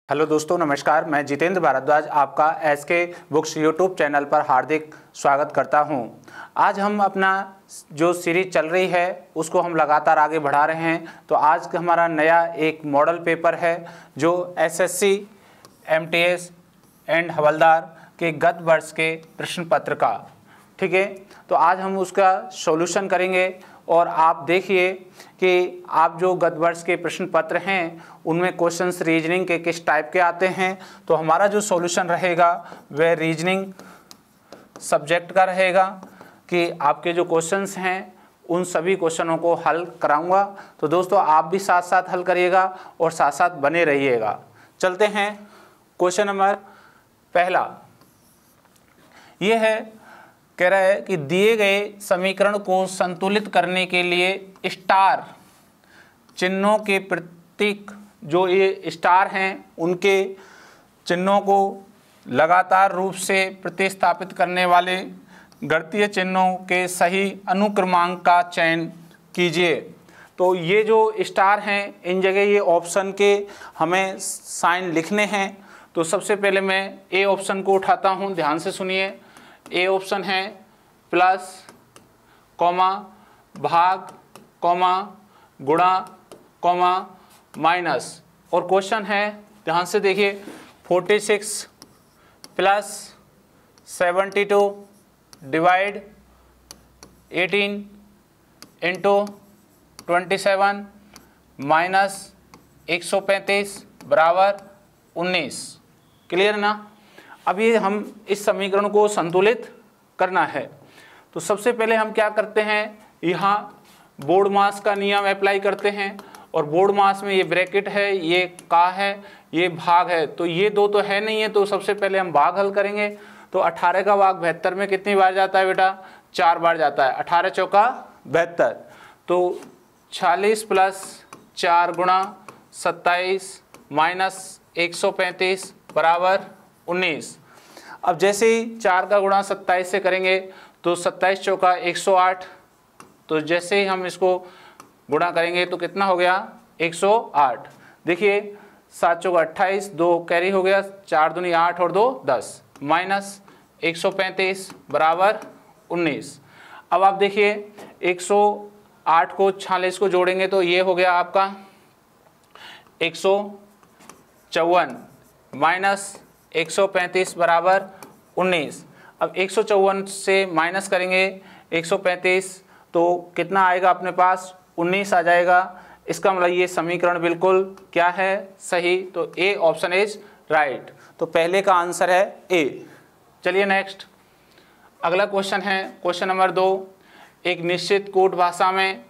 Hello दोस्तों, नमस्कार। मैं जितेंद्र भारद्वाज आपका एसके बुक्स यूट्यूब चैनल पर हार्दिक स्वागत करता हूं। आज हम अपना जो सीरीज चल रही है उसको हम लगातार आगे बढ़ा रहे हैं। तो आज का हमारा नया एक मॉडल पेपर है जो एसएससी, एमटीएस एंड हवलदार के गत वर्ष के प्रश्न पत्र का, ठीक है। तो आज हम उसका सॉल्यूशन करेंगे और आप देखिए कि आप जो गत वर्ष के प्रश्न पत्र हैं उनमें क्वेश्चंस रीजनिंग के किस टाइप के आते हैं। तो हमारा जो सॉल्यूशन रहेगा वह रीजनिंग सब्जेक्ट का रहेगा कि आपके जो क्वेश्चंस हैं उन सभी क्वेश्चनों को हल कराऊंगा। तो दोस्तों, आप भी साथ साथ हल करिएगा और साथ साथ बने रहिएगा। चलते हैं क्वेश्चन नंबर पहला। ये है, कह रहा है कि दिए गए समीकरण को संतुलित करने के लिए स्टार चिन्हों के प्रतीक, जो ये स्टार हैं उनके चिन्हों को लगातार रूप से प्रतिस्थापित करने वाले गणितीय चिन्हों के सही अनुक्रमांक का चयन कीजिए। तो ये जो स्टार हैं इन जगह ये ऑप्शन के हमें साइन लिखने हैं। तो सबसे पहले मैं ए ऑप्शन को उठाता हूँ, ध्यान से सुनिए। ए ऑप्शन है प्लस, कॉमा, भाग, कॉमा, गुणा, कॉमा, माइनस। और क्वेश्चन है, ध्यान से देखिए, 46 प्लस 72 डिवाइड 18 इंटू 27 माइनस 135 बराबर 19। क्लियर ना। अब ये हम इस समीकरण को संतुलित करना है। तो सबसे पहले हम क्या करते हैं, यहाँ बोर्ड मास का नियम अप्लाई करते हैं। और बोर्ड मास में ये ब्रैकेट है, ये का है, ये भाग है। तो ये दो तो है नहीं है, तो सबसे पहले हम भाग हल करेंगे। तो 18 का भाग 72 में कितनी बार जाता है बेटा? 4 बार जाता है। 18 चौका 72। तो 46 प्लस 4 गुणा 27 माइनस 135 बराबर 19। अब जैसे ही 4 का गुणा 27 से करेंगे तो 27 चौका 108। तो जैसे ही हम इसको गुणा करेंगे तो कितना हो गया? 108। देखिए 7 चौका 28, 2 कैरी हो गया, 4 दूनी 8 और 2 10 माइनस 135 बराबर 19। अब आप देखिए 108 को 46 को जोड़ेंगे तो ये हो गया आपका 154 माइनस 135 बराबर 19। अब 154 से माइनस करेंगे 135 तो कितना आएगा अपने पास? 19 आ जाएगा। इसका मतलब ये समीकरण बिल्कुल क्या है? सही। तो ए ऑप्शन इज राइट। तो पहले का आंसर है ए। चलिए नेक्स्ट, अगला क्वेश्चन है क्वेश्चन नंबर 2। एक निश्चित कोड भाषा में,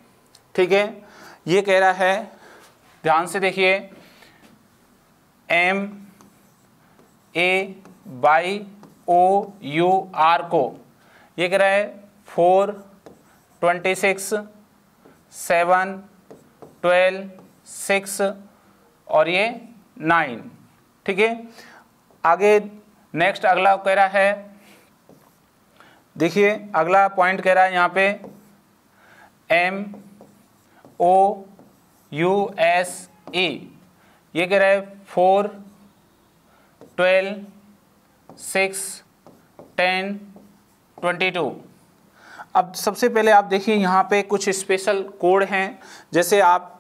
ठीक है, ये कह रहा है, ध्यान से देखिए, M A Y O U R को, ये कह रहा है 4, 26, 7, 12, 6 और ये 9, ठीक है। आगे नेक्स्ट अगला कह रहा है, देखिए अगला पॉइंट कह रहा है यहाँ पे M O U S E, ये कह रहा है 4, 12, 6, 10, 22। अब सबसे पहले आप देखिए यहाँ पे कुछ स्पेशल कोड हैं। जैसे आप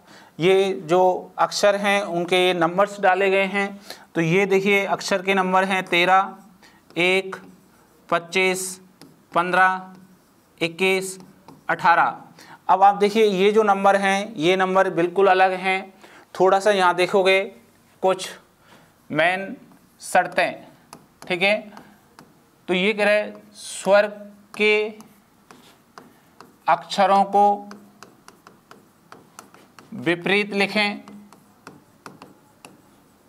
ये जो अक्षर हैं उनके ये नंबर्स डाले गए हैं। तो ये देखिए अक्षर के नंबर हैं 13, 1, 25, 15, 21, 18। अब आप देखिए ये जो नंबर हैं ये नंबर बिल्कुल अलग हैं। थोड़ा सा यहाँ देखोगे कुछ मेन शर्तें, ठीक है। तो ये कह रहे हैं स्वर के अक्षरों को विपरीत लिखें।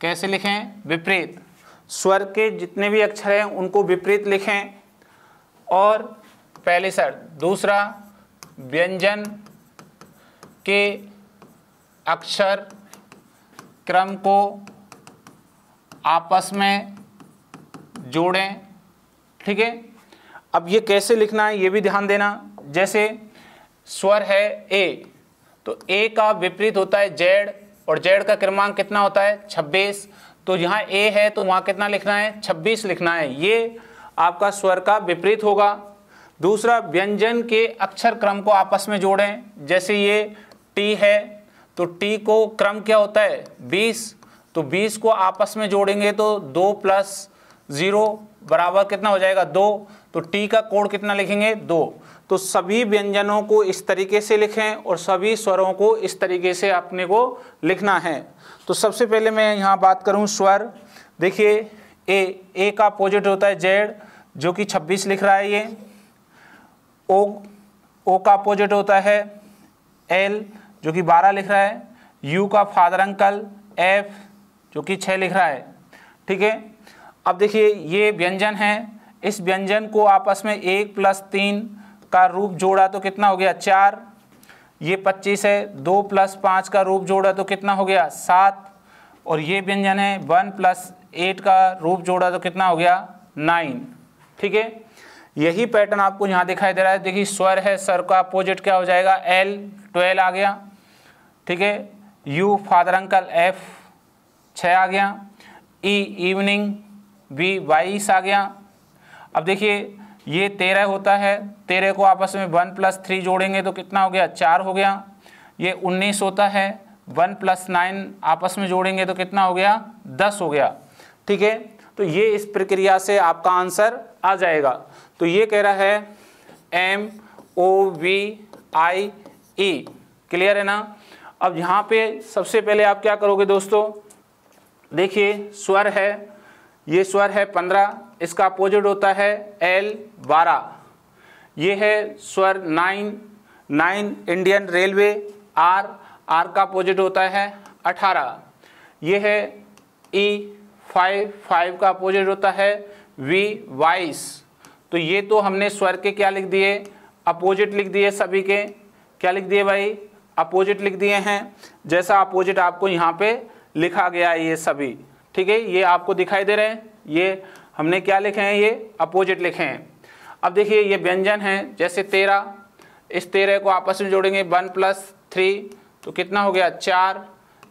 कैसे लिखें? विपरीत। स्वर के जितने भी अक्षर हैं उनको विपरीत लिखें। और पहली शर्त। दूसरा, व्यंजन के अक्षर क्रम को आपस में जोड़ें, ठीक है। अब ये कैसे लिखना है ये भी ध्यान देना। जैसे स्वर है ए, तो ए का विपरीत होता है जेड और जेड का क्रमांक कितना होता है? 26। तो यहाँ ए है तो वहाँ कितना लिखना है, 26 लिखना है। ये आपका स्वर का विपरीत होगा। दूसरा, व्यंजन के अक्षर क्रम को आपस में जोड़ें। जैसे ये टी है तो टी को क्रम क्या होता है 20, तो 20 को आपस में जोड़ेंगे तो 2 + 0 बराबर कितना हो जाएगा 2। तो टी का कोड कितना लिखेंगे 2। तो सभी व्यंजनों को इस तरीके से लिखें और सभी स्वरों को इस तरीके से अपने को लिखना है। तो सबसे पहले मैं यहाँ बात करूँ स्वर। देखिए ए का अपोजिट होता है जेड जो कि 26 लिख रहा है। ये ओ का अपोजिट होता है एल जो कि 12 लिख रहा है। यू का फादर अंकल एफ जो कि 6 लिख रहा है। ठीक है, अब देखिए ये व्यंजन है, इस व्यंजन को आपस में 1 + 3 का रूप जोड़ा तो कितना हो गया 4। ये 25 है, 2 + 5 का रूप जोड़ा तो कितना हो गया 7। और ये व्यंजन है 1 + 8 का रूप जोड़ा तो कितना हो गया 9। ठीक है, यही पैटर्न आपको यहाँ दिखाई दे रहा है। देखिए स्वर है, स्वर का अपोजिट क्या हो जाएगा एल 12 आ गया। ठीक है, यू फादर अंकल एफ 6 आ गया। ई इवनिंग बी 22 आ गया। अब देखिए ये 13 होता है, 13 को आपस में 1 + 3 जोड़ेंगे तो कितना हो गया 4 हो गया। ये 19 होता है, 1 + 9 आपस में जोड़ेंगे तो कितना हो गया 10 हो गया। ठीक है, तो ये इस प्रक्रिया से आपका आंसर आ जाएगा। तो ये कह रहा है MOVIE, क्लियर है ना। अब यहाँ पे सबसे पहले आप क्या करोगे दोस्तों, देखिए स्वर है, ये स्वर है 15, इसका अपोजिट होता है L 12। ये है स्वर 9 इंडियन रेलवे R का अपोजिट होता है 18। ये है E 5 का अपोजिट होता है V 22। तो ये तो हमने स्वर के क्या लिख दिए अपोजिट लिख दिए, सभी के क्या लिख दिए भाई अपोजिट लिख दिए हैं, जैसा अपोजिट आपको यहाँ पे लिखा गया है ये सभी। ठीक है, ये आपको दिखाई दे रहे हैं, ये हमने क्या लिखे हैं ये अपोजिट लिखे हैं। अब देखिए ये व्यंजन है, जैसे 13, इस 13 को आपस में जोड़ेंगे 1 + 3 तो कितना हो गया 4।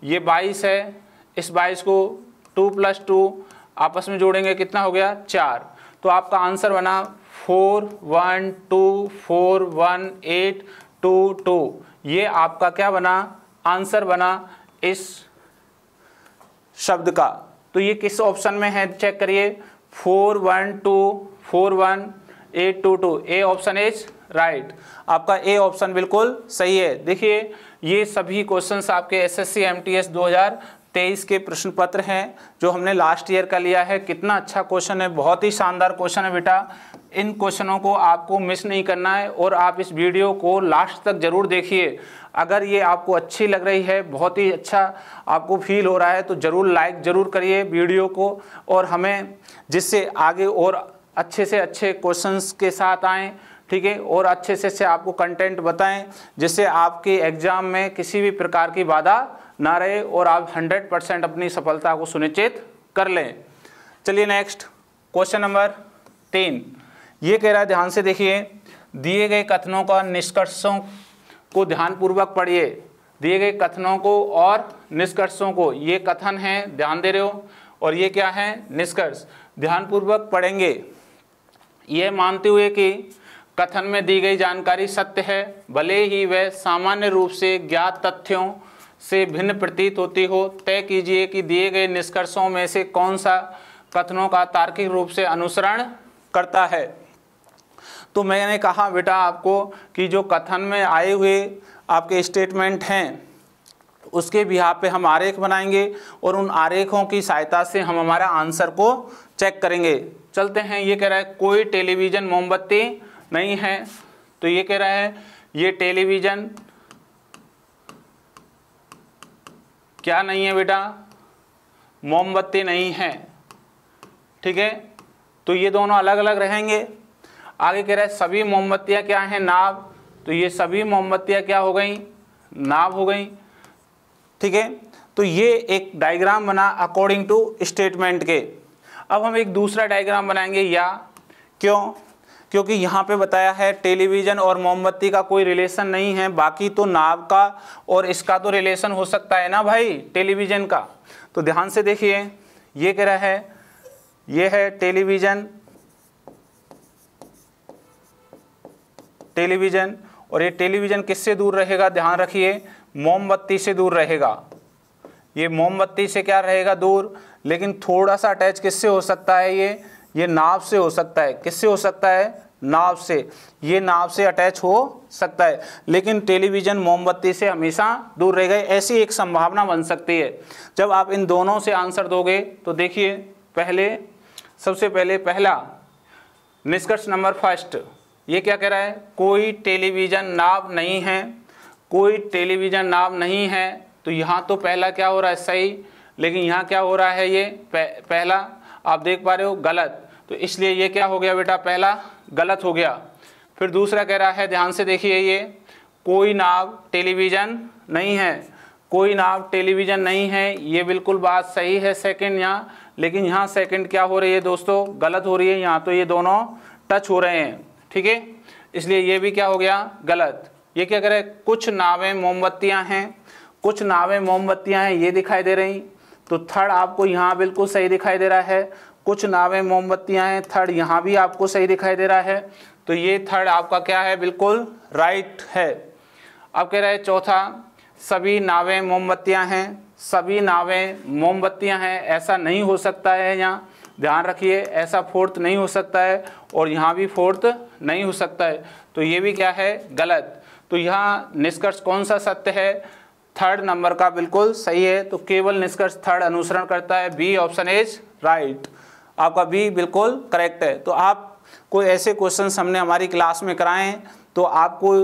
ये 22 है, इस 22 को 2 + 2 आपस में जोड़ेंगे कितना हो गया 4। तो आपका आंसर बना 41241822। ये आपका क्या बना आंसर बना इस शब्द का। तो ये किस ऑप्शन में है चेक करिए, 41241822। ए ऑप्शन इज राइट, आपका ए ऑप्शन बिल्कुल सही है। देखिए ये सभी क्वेश्चंस आपके SSC MTS 2023 के प्रश्न पत्र हैं जो हमने लास्ट ईयर का लिया है। कितना अच्छा क्वेश्चन है, बहुत ही शानदार क्वेश्चन है बेटा। इन क्वेश्चनों को आपको मिस नहीं करना है और आप इस वीडियो को लास्ट तक जरूर देखिए। अगर ये आपको अच्छी लग रही है, बहुत ही अच्छा आपको फील हो रहा है तो ज़रूर लाइक ज़रूर करिए वीडियो को, और हमें जिससे आगे और अच्छे से अच्छे क्वेश्चंस के साथ आएँ। ठीक है, और अच्छे से अच्छे आपको कंटेंट बताएं जिससे आपके एग्ज़ाम में किसी भी प्रकार की बाधा ना रहे और आप 100% अपनी सफलता को सुनिश्चित कर लें। चलिए नेक्स्ट क्वेश्चन नंबर 3। ये कह रहा है, ध्यान से देखिए, दिए गए कथनों का निष्कर्षों को ध्यानपूर्वक पढ़िए। दिए गए कथनों को और निष्कर्षों को, ये कथन है ध्यान दे रहे हो, और ये क्या है निष्कर्ष, ध्यानपूर्वक पढ़ेंगे। ये मानते हुए कि कथन में दी गई जानकारी सत्य है, भले ही वह सामान्य रूप से ज्ञात तथ्यों से भिन्न प्रतीत होती हो, तय कीजिए कि दिए गए निष्कर्षों में से कौन सा कथनों का तार्किक रूप से अनुसरण करता है। तो मैंने कहा बेटा आपको कि जो कथन में आए हुए आपके स्टेटमेंट हैं उसके बिहाफ पे हम आरेख बनाएंगे और उन आरेखों की सहायता से हम हमारा आंसर को चेक करेंगे। चलते हैं। ये कह रहा है कोई टेलीविज़न मोमबत्ती नहीं है, तो ये कह रहा है ये टेलीविज़न क्या नहीं है बेटा, मोमबत्ती नहीं है। ठीक है, तो ये दोनों अलग अलग रहेंगे। आगे कह रहा है सभी मोमबत्तियाँ क्या हैं, नाव, तो ये सभी मोमबत्तियाँ क्या हो गई, नाव हो गई। ठीक है, तो ये एक डायग्राम बना अकॉर्डिंग टू स्टेटमेंट के। अब हम एक दूसरा डायग्राम बनाएंगे, या क्यों, क्योंकि यहाँ पे बताया है टेलीविज़न और मोमबत्ती का कोई रिलेशन नहीं है, बाकी तो नाव का और इसका तो रिलेशन हो सकता है ना भाई, टेलीविज़न का। तो ध्यान से देखिए, ये कह रहा है ये है टेलीविज़न, टेलीविज़न, और ये टेलीविज़न किससे दूर रहेगा, ध्यान रखिए, मोमबत्ती से दूर रहेगा। ये मोमबत्ती से क्या रहेगा, दूर, लेकिन थोड़ा सा अटैच किससे हो सकता है, ये नाव से हो सकता है। किससे हो सकता है, नाव से। ये नाव से अटैच हो सकता है, लेकिन टेलीविज़न मोमबत्ती से हमेशा दूर रहेगा। ऐसी एक संभावना बन सकती है। जब आप इन दोनों से आंसर दोगे तो देखिए, सबसे पहले पहला निष्कर्ष नंबर फर्स्ट, ये क्या कह रहा है, कोई टेलीविज़न नाव नहीं है, कोई टेलीविज़न नाव नहीं है। तो यहाँ तो पहला क्या हो रहा है, सही, लेकिन यहाँ क्या हो रहा है, ये पहला आप देख पा रहे हो गलत। तो इसलिए ये क्या हो गया बेटा, पहला गलत हो गया। फिर दूसरा कह रहा है, ध्यान से देखिए, ये कोई नाव टेलीविज़न नहीं है, कोई नाव टेलीविज़न नहीं है, ये बिल्कुल बात सही है सेकंड यहाँ, लेकिन यहाँ सेकंड क्या हो रही है दोस्तों, गलत हो रही है। यहाँ तो ये दोनों टच हो रहे हैं, ठीक है, इसलिए ये भी क्या हो गया, गलत। ये क्या कह रहे हैं, कुछ नावें मोमबत्तियाँ हैं, कुछ नावें मोमबत्तियाँ हैं, ये दिखाई दे रही। तो थर्ड आपको यहाँ बिल्कुल सही दिखाई दे रहा है, कुछ नावें मोमबत्तियाँ हैं, थर्ड यहाँ भी आपको सही दिखाई दे रहा है। तो ये थर्ड आपका क्या है, बिल्कुल राइट है। अब कह रहा है चौथा, सभी नावें मोमबत्तियाँ हैं, सभी नावें मोमबत्तियाँ हैं, ऐसा नहीं हो सकता है। यहाँ ध्यान रखिए, ऐसा फोर्थ नहीं हो सकता है, और यहाँ भी फोर्थ नहीं हो सकता है। तो ये भी क्या है, गलत। तो यहाँ निष्कर्ष कौन सा सत्य है, थर्ड नंबर का बिल्कुल सही है। तो केवल निष्कर्ष थर्ड अनुसरण करता है, बी ऑप्शन इज राइट, आपका बी बिल्कुल करेक्ट है। तो आप कोई ऐसे क्वेश्चंस हमने हमारी क्लास में कराए हैं, तो आपको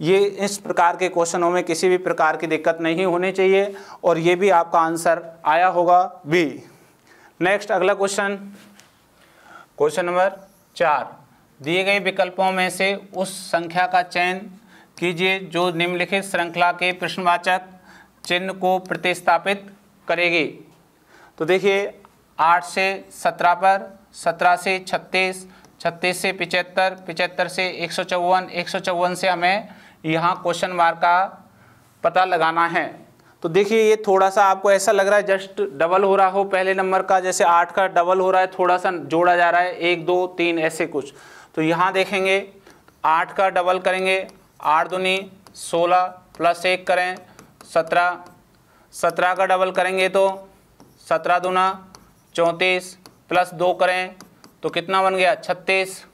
ये इस प्रकार के क्वेश्चनों में किसी भी प्रकार की दिक्कत नहीं होनी चाहिए, और ये भी आपका आंसर आया होगा बी। नेक्स्ट अगला क्वेश्चन, क्वेश्चन नंबर 4, दिए गए विकल्पों में से उस संख्या का चयन कीजिए जो निम्नलिखित श्रृंखला के प्रश्नवाचक चिन्ह को प्रतिस्थापित करेगी। तो देखिए, 8 से 17 पर, 17 से 36, 36 से 75, 75 से 154, 154 से हमें यहाँ क्वेश्चन मार्क का पता लगाना है। तो देखिए, ये थोड़ा सा आपको ऐसा लग रहा है जस्ट डबल हो रहा हो पहले नंबर का, जैसे 8 का डबल हो रहा है, थोड़ा सा जोड़ा जा रहा है, 1 2 3 ऐसे कुछ। तो यहाँ देखेंगे 8 का डबल करेंगे, 8 दूनी 16 प्लस 1 करें 17, 17 का डबल करेंगे तो 17 दूना 34 प्लस 2 करें तो कितना बन गया, 36,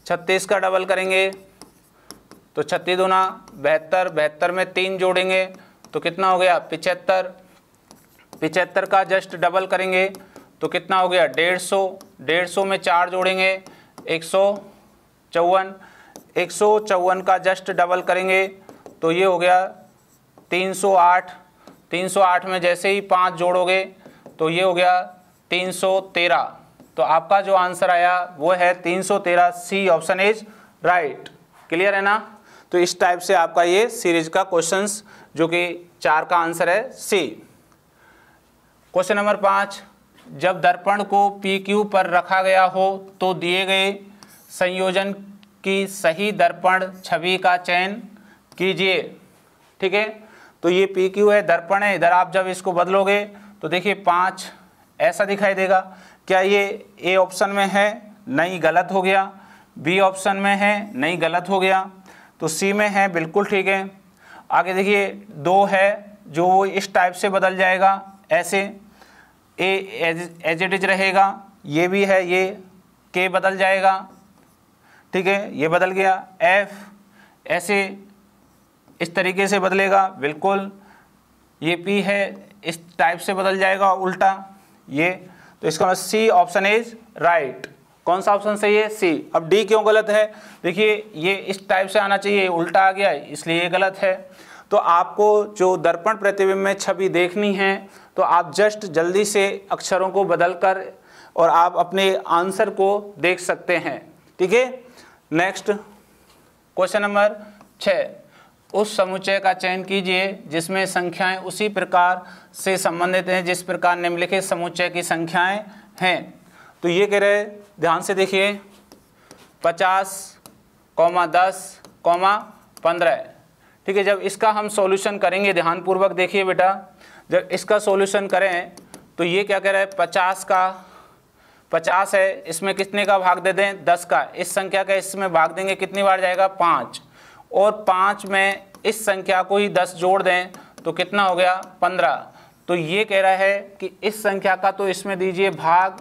36 का डबल करेंगे तो 36 दूना 72, 72 में 3 जोड़ेंगे तो कितना हो गया, 75, 75 का जस्ट डबल करेंगे तो कितना हो गया, 150, 150 में 4 जोड़ेंगे 154, 154 का जस्ट डबल करेंगे तो ये हो गया 308, 308 में जैसे ही 5 जोड़ोगे तो ये हो गया 313। तो आपका जो आंसर आया वो है 313, C option is right. Clear है ना। तो इस टाइप से आपका ये सीरीज का क्वेश्चंस जो कि 4 का आंसर है सी। क्वेश्चन नंबर 5, जब दर्पण को PQ पर रखा गया हो तो दिए गए संयोजन की सही दर्पण छवि का चयन कीजिए। ठीक है, तो ये PQ है, दर्पण है, इधर आप जब इसको बदलोगे तो देखिए 5 ऐसा दिखाई देगा। क्या ये ए ऑप्शन में है, नहीं, गलत हो गया। बी ऑप्शन में है, नहीं, गलत हो गया। तो सी में है, बिल्कुल ठीक है। आगे देखिए 2 है जो वो इस टाइप से बदल जाएगा, ऐसे ए एज इट इज रहेगा। ये भी है, ये के बदल जाएगा, ठीक है, ये बदल गया। एफ ऐसे इस तरीके से बदलेगा, बिल्कुल। ये पी है, इस टाइप से बदल जाएगा उल्टा ये। तो इसका मतलब सी ऑप्शन इज राइट। कौन सा ऑप्शन सही है, सी। अब डी क्यों गलत है, देखिए ये इस टाइप से आना चाहिए, उल्टा आ गया है, इसलिए ये गलत है। तो आपको जो दर्पण प्रतिबिंब में छवि देखनी है तो आप जस्ट जल्दी से अक्षरों को बदलकर और आप अपने आंसर को देख सकते हैं। ठीक है, नेक्स्ट क्वेश्चन नंबर 6, उस समुच्चय का चयन कीजिए जिसमें संख्याएं उसी प्रकार से संबंधित हैं जिस प्रकार निम्नलिखित समुच्चय की संख्याएं हैं। तो ये कह रहे, ध्यान से देखिए, 50, 10, 15। ठीक है, जब इसका हम सॉल्यूशन करेंगे, ध्यानपूर्वक देखिए बेटा, जब इसका सॉल्यूशन करें तो ये क्या कह रहा है 50 है, इसमें कितने का भाग दे दें 10 का। इस संख्या का इसमें भाग देंगे कितनी बार जाएगा 5, और 5 में इस संख्या को ही 10 जोड़ दें तो कितना हो गया 15। तो ये कह रहा है कि इस संख्या का तो इसमें दीजिए भाग,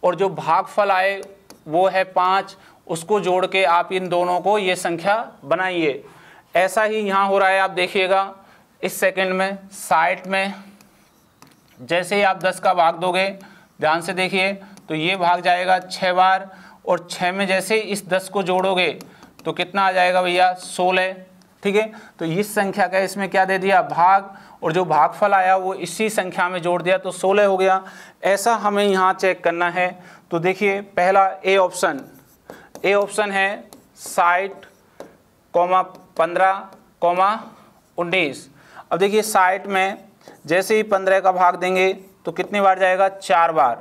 और जो भागफल आए वो है 5, उसको जोड़ के आप इन दोनों को ये संख्या बनाइए। ऐसा ही यहाँ हो रहा है, आप देखिएगा इस सेकंड में 60 में जैसे ही आप 10 का भाग दोगे, ध्यान से देखिए, तो ये भाग जाएगा 6 बार, और 6 में जैसे ही इस 10 को जोड़ोगे तो कितना आ जाएगा भैया 16। ठीक है, तो इस संख्या का इसमें क्या दे दिया भाग, और जो भागफल आया वो इसी संख्या में जोड़ दिया तो 16 हो गया। ऐसा हमें यहाँ चेक करना है। तो देखिए पहला ए ऑप्शन है 60, 15, 19। अब देखिए 60 में जैसे ही 15 का भाग देंगे तो कितनी बार जाएगा 4 बार।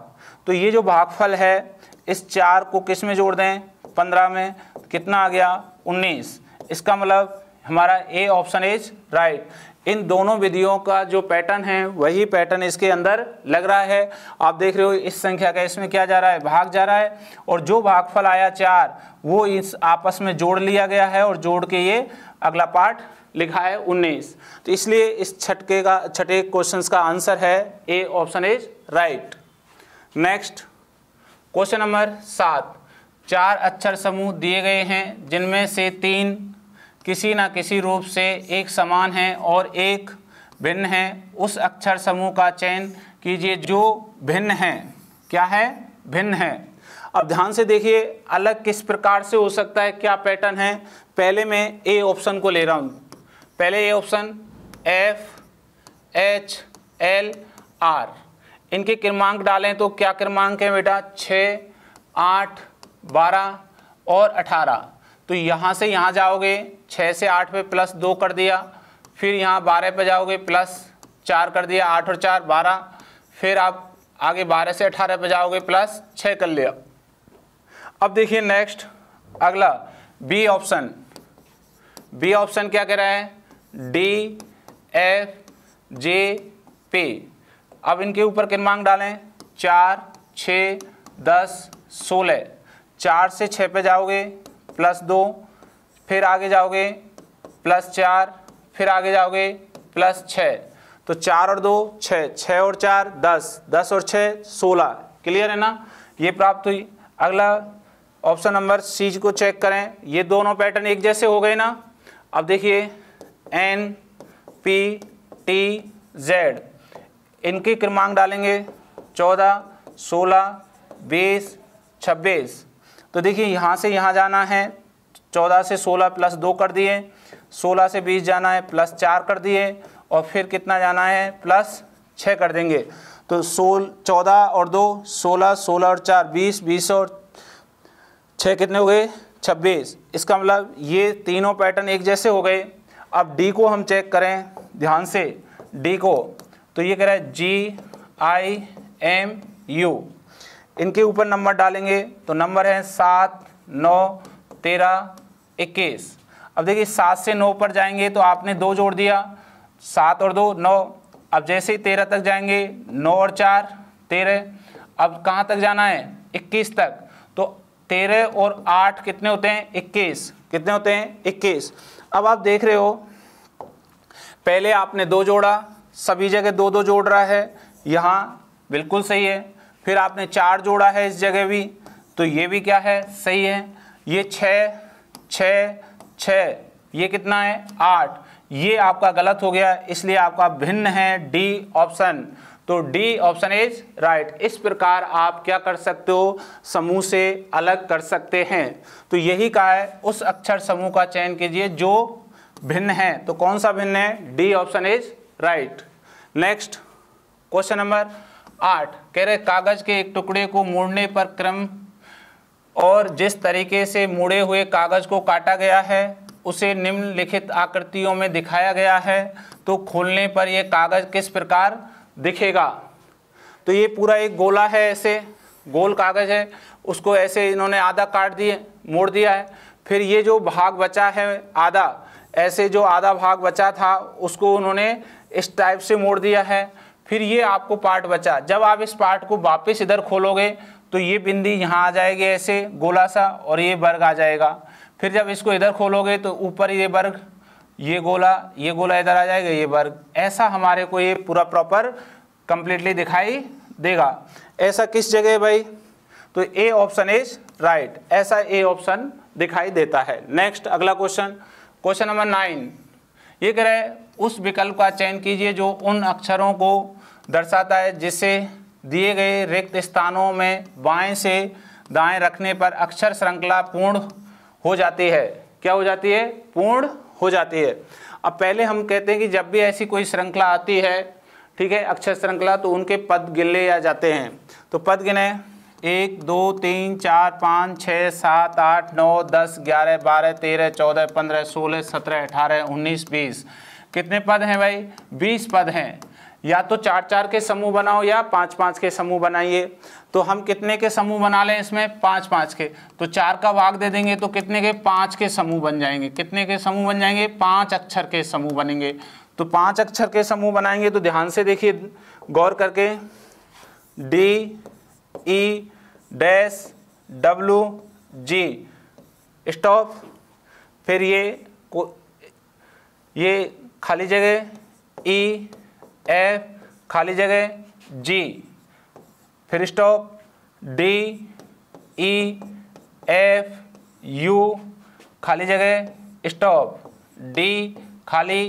तो ये जो भागफल है इस 4 को किस में जोड़ दें 15 में, कितना आ गया 19। इसका मतलब हमारा ए ऑप्शन इज राइट। इन दोनों विधियों का जो पैटर्न है वही पैटर्न इसके अंदर लग रहा है। आप देख रहे हो इस संख्या का इसमें क्या जा रहा है भाग जा रहा है, और जो भागफल आया 4 वो इस आपस में जोड़ लिया गया है, और जोड़ के ये अगला पार्ट लिखा है 19। तो इसलिए इस छठे क्वेश्चन का आंसर है A option is right. Next question नंबर 7। 4 अक्षर समूह दिए गए हैं जिनमें से 3 किसी न किसी रूप से एक समान है और एक भिन्न है। उस अक्षर समूह का चयन कीजिए जो भिन्न है। क्या है भिन्न है। अब ध्यान से देखिए अलग किस प्रकार से हो सकता है, क्या पैटर्न है। पहले मैं ए ऑप्शन को ले रहा हूँ। पहले ए ऑप्शन FHLR, इनके क्रमांक डालें तो क्या क्रमांक है बेटा 6, 8, 12 और 18। तो यहाँ से यहाँ जाओगे 6 से 8 पे प्लस 2 कर दिया, फिर यहाँ 12 पे जाओगे प्लस 4 कर दिया, 8 और 4 12, फिर आप आगे 12 से 18 पे जाओगे प्लस 6 कर लिया। अब देखिए नेक्स्ट अगला बी ऑप्शन क्या कह रहा है DFGP। अब इनके ऊपर क्रमांक डालें 4, 6, 10, 16। 4 से 6 पे जाओगे प्लस 2, फिर आगे जाओगे प्लस 4, फिर आगे जाओगे प्लस 6। तो 4 और 2 6, 6 और 4 10, 10 और 6 16। क्लियर है ना, ये प्राप्त हुई। अगला ऑप्शन नंबर सी को चेक करें। ये दोनों पैटर्न एक जैसे हो गए ना। अब देखिए NPTZ, इनके क्रमांक डालेंगे 14, 16, 20, 26। तो देखिए यहाँ से यहाँ जाना है 14 से 16 प्लस 2 कर दिए, 16 से 20 जाना है प्लस 4 कर दिए, और फिर कितना जाना है प्लस 6 कर देंगे। तो 14 और 2 16, 16 और 4 20, 20 और 6 कितने हो गए 26। इसका मतलब ये तीनों पैटर्न एक जैसे हो गए। अब डी को हम चेक करें ध्यान से, डी को तो ये कह रहा है GIMU। इनके ऊपर नंबर डालेंगे तो नंबर है 7, 9, 13, 21। अब देखिए 7 से 9 पर जाएंगे तो आपने 2 जोड़ दिया, 7 और 2 9। अब जैसे ही 13 तक जाएंगे 9 और 4 13। अब कहाँ तक जाना है 21 तक। तो 13 और 8 कितने होते हैं 21। कितने होते हैं 21। अब आप देख रहे हो पहले आपने 2 जोड़ा, सभी जगह 2 जोड़ रहा है, यहाँ बिल्कुल सही है। फिर आपने 4 जोड़ा है इस जगह भी, तो ये भी क्या है सही है। ये 6, 6, 6, ये कितना है 8, ये आपका गलत हो गया, इसलिए आपका भिन्न है डी ऑप्शन। तो डी ऑप्शन इज राइट। इस प्रकार आप क्या कर सकते हो समूह से अलग कर सकते हैं। तो यही कहा है उस अक्षर समूह का चयन कीजिए जो भिन्न है। तो कौन सा भिन्न है, D option is right. Next question number 8 कह रहे कागज के एक टुकड़े को मोड़ने पर क्रम और जिस तरीके से मुड़े हुए कागज को काटा गया है उसे निम्नलिखित आकृतियों में दिखाया गया है। तो खोलने पर यह कागज किस प्रकार दिखेगा। तो ये पूरा एक गोला है, ऐसे गोल कागज है, उसको ऐसे इन्होंने आधा काट दिए मोड़ दिया है। फिर ये जो भाग बचा है आधा, ऐसे जो आधा भाग बचा था उसको उन्होंने इस टाइप से मोड़ दिया है। फिर ये आपको पार्ट बचा। जब आप इस पार्ट को वापस इधर खोलोगे तो ये बिंदी यहाँ आ जाएगी ऐसे गोला सा, और ये वर्ग आ जाएगा। फिर जब इसको इधर खोलोगे तो ऊपर ये वर्ग, ये गोला इधर आ जाएगा, ये वर्ग। ऐसा हमारे को ये पूरा प्रॉपर कंप्लीटली दिखाई देगा। ऐसा किस जगह है भाई? तो ए ऑप्शन इज राइट, ऐसा ए ऑप्शन दिखाई देता है। नेक्स्ट अगला क्वेश्चन, क्वेश्चन नंबर 9। ये कह रहा है उस विकल्प का चयन कीजिए जो उन अक्षरों को दर्शाता है जिससे दिए गए रिक्त स्थानों में बाएं से दाएं रखने पर अक्षर श्रृंखला पूर्ण हो जाती है। क्या हो जाती है? पूर्ण हो जाती है। अब पहले हम कहते हैं कि जब भी ऐसी कोई श्रृंखला आती है, ठीक है, अक्षर श्रृंखला, तो उनके पद गिने या जाते हैं। तो पद गिने 1 2 3 4 5 6 7 8 9 10 11 12 13 14 15 16 17 18 19 20। कितने पद हैं भाई? 20 पद हैं। या तो 4-4 के समूह बनाओ या 5-5 के समूह बनाइए। तो हम कितने के समूह बना लें इसमें? 5-5 के। तो 4 का भाग दे देंगे तो कितने के? 5 के समूह बन जाएंगे। कितने के समूह बन जाएंगे? 5 अक्षर के समूह बनेंगे। तो 5 अक्षर के समूह बनाएंगे तो ध्यान से देखिए, गौर करके, डी ई डैश डब्लू जी स्टॉप। फिर ये खाली जगह ई एफ खाली जगह जी, फिर stop, D E F you खाली जगह स्टॉप, डी खाली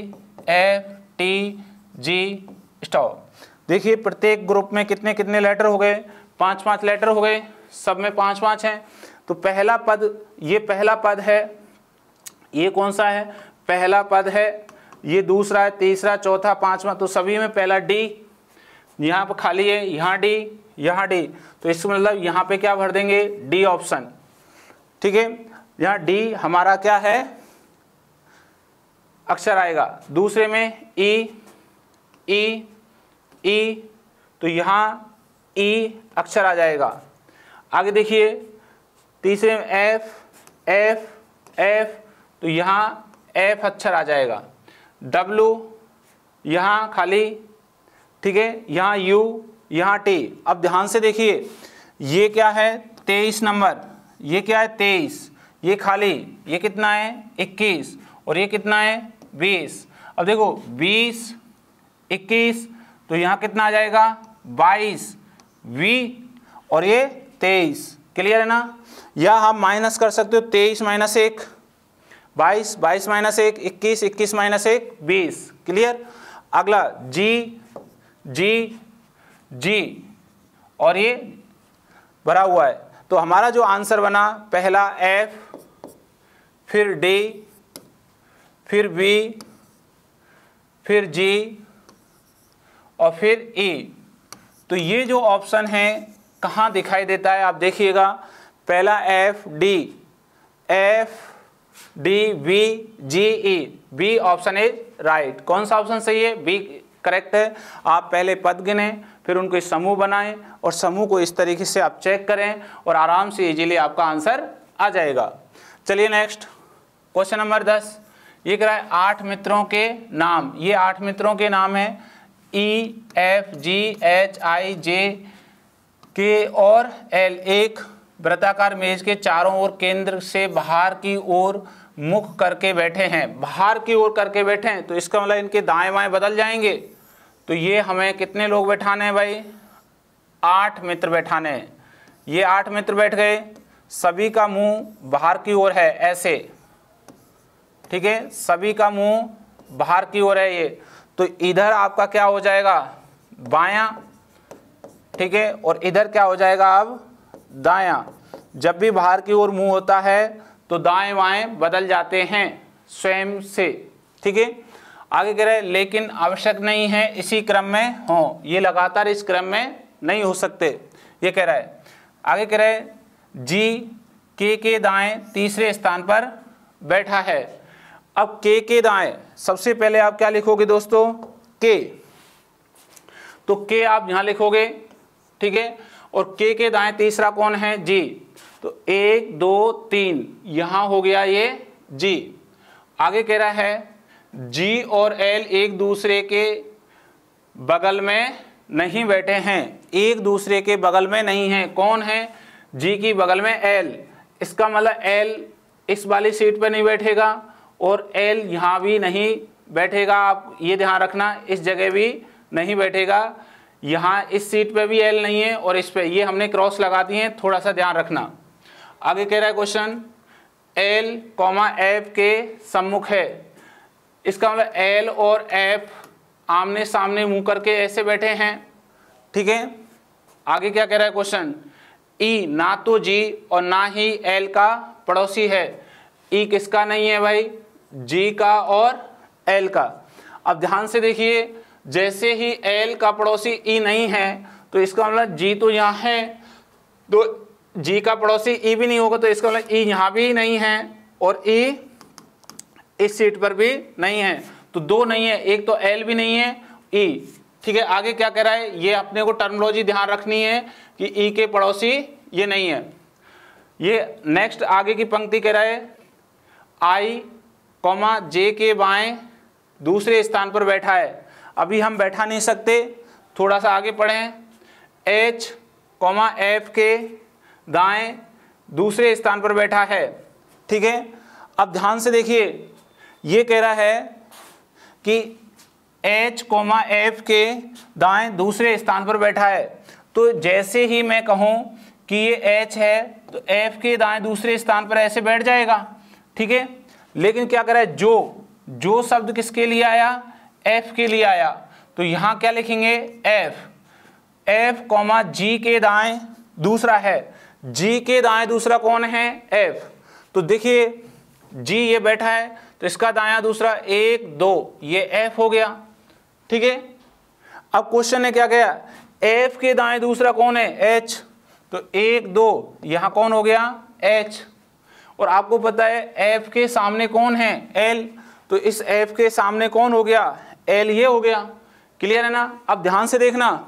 एफ टी जी स्टॉप। देखिए प्रत्येक ग्रुप में कितने कितने लेटर हो गए? 5-5 लेटर हो गए, सब में 5-5 हैं। तो पहला पद, ये पहला पद है, ये कौन सा है? पहला पद है। ये दूसरा है, तीसरा, चौथा, पांचवा, तो सभी में पहला डी, यहाँ पर खाली है, यहाँ डी, यहाँ डी। तो इसका मतलब यहाँ पे क्या भर देंगे? डी ऑप्शन, ठीक है। यहाँ डी हमारा क्या है? अक्षर आएगा। दूसरे में ई ई ई, तो यहाँ ई अक्षर आ जाएगा। आगे देखिए तीसरे में एफ एफ एफ, तो यहाँ एफ अक्षर आ जाएगा। डब्लू यहाँ खाली, ठीक है, यहाँ यू, यहाँ टी। अब ध्यान से देखिए, ये क्या है? 23 नंबर, ये क्या है? 23, ये खाली, ये कितना है? 21, और ये कितना है? 20। अब देखो 20 21, तो यहाँ कितना आ जाएगा? 22 वी, और ये 23। क्लियर है ना? या हम माइनस कर सकते हो, 23 माइनस 1 22, 22 माइनस 1 21, 21 माइनस 1 20। क्लियर? अगला जी जी जी, और ये भरा हुआ है। तो हमारा जो आंसर बना, पहला एफ, फिर डी, फिर बी, फिर जी, और फिर ई। तो ये जो ऑप्शन है कहाँ दिखाई देता है? आप देखिएगा, पहला F D, F D B G E, B option is right. कौन सा ऑप्शन सही है? बी करेक्ट है। आप पहले पद गिने, फिर उनको समूह बनाएं, और समूह को इस तरीके से आप चेक करें, और आराम से इजीली आपका आंसर आ जाएगा। चलिए नेक्स्ट क्वेश्चन नंबर 10। ये कह रहा है 8 मित्रों के नाम। ये 8 मित्रों के नाम है E F G H I जे के और एल। एक वृत्ताकार मेज के चारों ओर केंद्र से बाहर की ओर मुख करके बैठे हैं। बाहर की ओर करके बैठे हैं, तो इसका मतलब इनके दाएं बाएं बदल जाएंगे। तो ये हमें कितने लोग बैठाने हैं भाई? 8 मित्र बैठाने हैं। ये 8 मित्र बैठ गए, सभी का मुंह बाहर की ओर है ऐसे, ठीक है, सभी का मुंह बाहर की ओर है ये। तो इधर आपका क्या हो जाएगा? बायां, ठीक है, और इधर क्या हो जाएगा? अब दायां। जब भी बाहर की ओर मुंह होता है तो दाएं बाएं बदल जाते हैं स्वयं से, ठीक है। आगे कह रहे हैं लेकिन आवश्यक नहीं है इसी क्रम में हो। ये लगातार इस क्रम में नहीं हो सकते, ये कह रहा है। आगे कह रहे हैं जी के दाएं तीसरे स्थान पर बैठा है। अब के दाएं, सबसे पहले आप क्या लिखोगे दोस्तों? के। तो के आप यहां लिखोगे, ठीक है, और के दाएं तीसरा कौन है? जी। तो 1 2 3 यहां हो गया ये जी। आगे कह रहा है जी और एल एक दूसरे के बगल में नहीं बैठे हैं, एक दूसरे के बगल में नहीं हैं। कौन है? जी की बगल में एल। इसका मतलब एल इस वाली सीट पर नहीं बैठेगा और एल यहाँ भी नहीं बैठेगा। आप ये ध्यान रखना, इस जगह भी नहीं बैठेगा, यहाँ इस सीट पे भी एल नहीं है और इस पे, ये हमने क्रॉस लगा दिए हैं, थोड़ा सा ध्यान रखना। आगे कह रहा है क्वेश्चन एल कॉमा एफ के सम्मुख है। इसका मतलब एल और एफ आमने सामने मुंह करके ऐसे बैठे हैं, ठीक है। आगे क्या कह रहा है क्वेश्चन, ई ना तो जी और ना ही एल का पड़ोसी है। ई किसका नहीं है भाई? जी का और एल का। अब ध्यान से देखिए, जैसे ही एल का पड़ोसी ई नहीं है तो इसका मतलब जी तो यहाँ है, तो जी का पड़ोसी ई भी नहीं होगा, तो इसका मतलब ई यहाँ भी नहीं है और ई इस सीट पर भी नहीं है, तो दो नहीं है, एक तो एल भी नहीं है, ई, ठीक है। आगे क्या कह रहा है, ये अपने को टर्मिनोलॉजी ध्यान रखनी है कि ई के पड़ोसी ये नहीं है। ये नेक्स्ट आगे की पंक्ति कह रहा है आई कॉमा जे के बाएं दूसरे स्थान पर बैठा है। अभी हम बैठा नहीं सकते, थोड़ा सा आगे पढ़ें। एच कॉमा एफ के दाएं दूसरे स्थान पर बैठा है, ठीक है। अब ध्यान से देखिए, ये कह रहा है कि एच कॉमा एफ के दाएं दूसरे स्थान पर बैठा है, तो जैसे ही मैं कहूँ कि ये एच है तो एफ के दाएं दूसरे स्थान पर ऐसे बैठ जाएगा, ठीक है। लेकिन क्या कह रहा है, जो शब्द किसके लिए आया? एफ के लिए आया, तो यहाँ क्या लिखेंगे? एफ कॉमा जी के दाएं दूसरा है। जी के दाएं दूसरा कौन है? एफ। तो देखिए जी ये बैठा है तो इसका दायां दूसरा 1 2 ये एफ हो गया, ठीक है। अब क्वेश्चन ने क्या किया, एफ के दाएं दूसरा कौन है? एच, तो 1 2 यहाँ कौन हो गया? एच। और आपको पता है एफ के सामने कौन है? एल, तो इस एफ के सामने कौन हो गया? एल, ये हो गया। क्लियर है ना? अब ध्यान से देखना,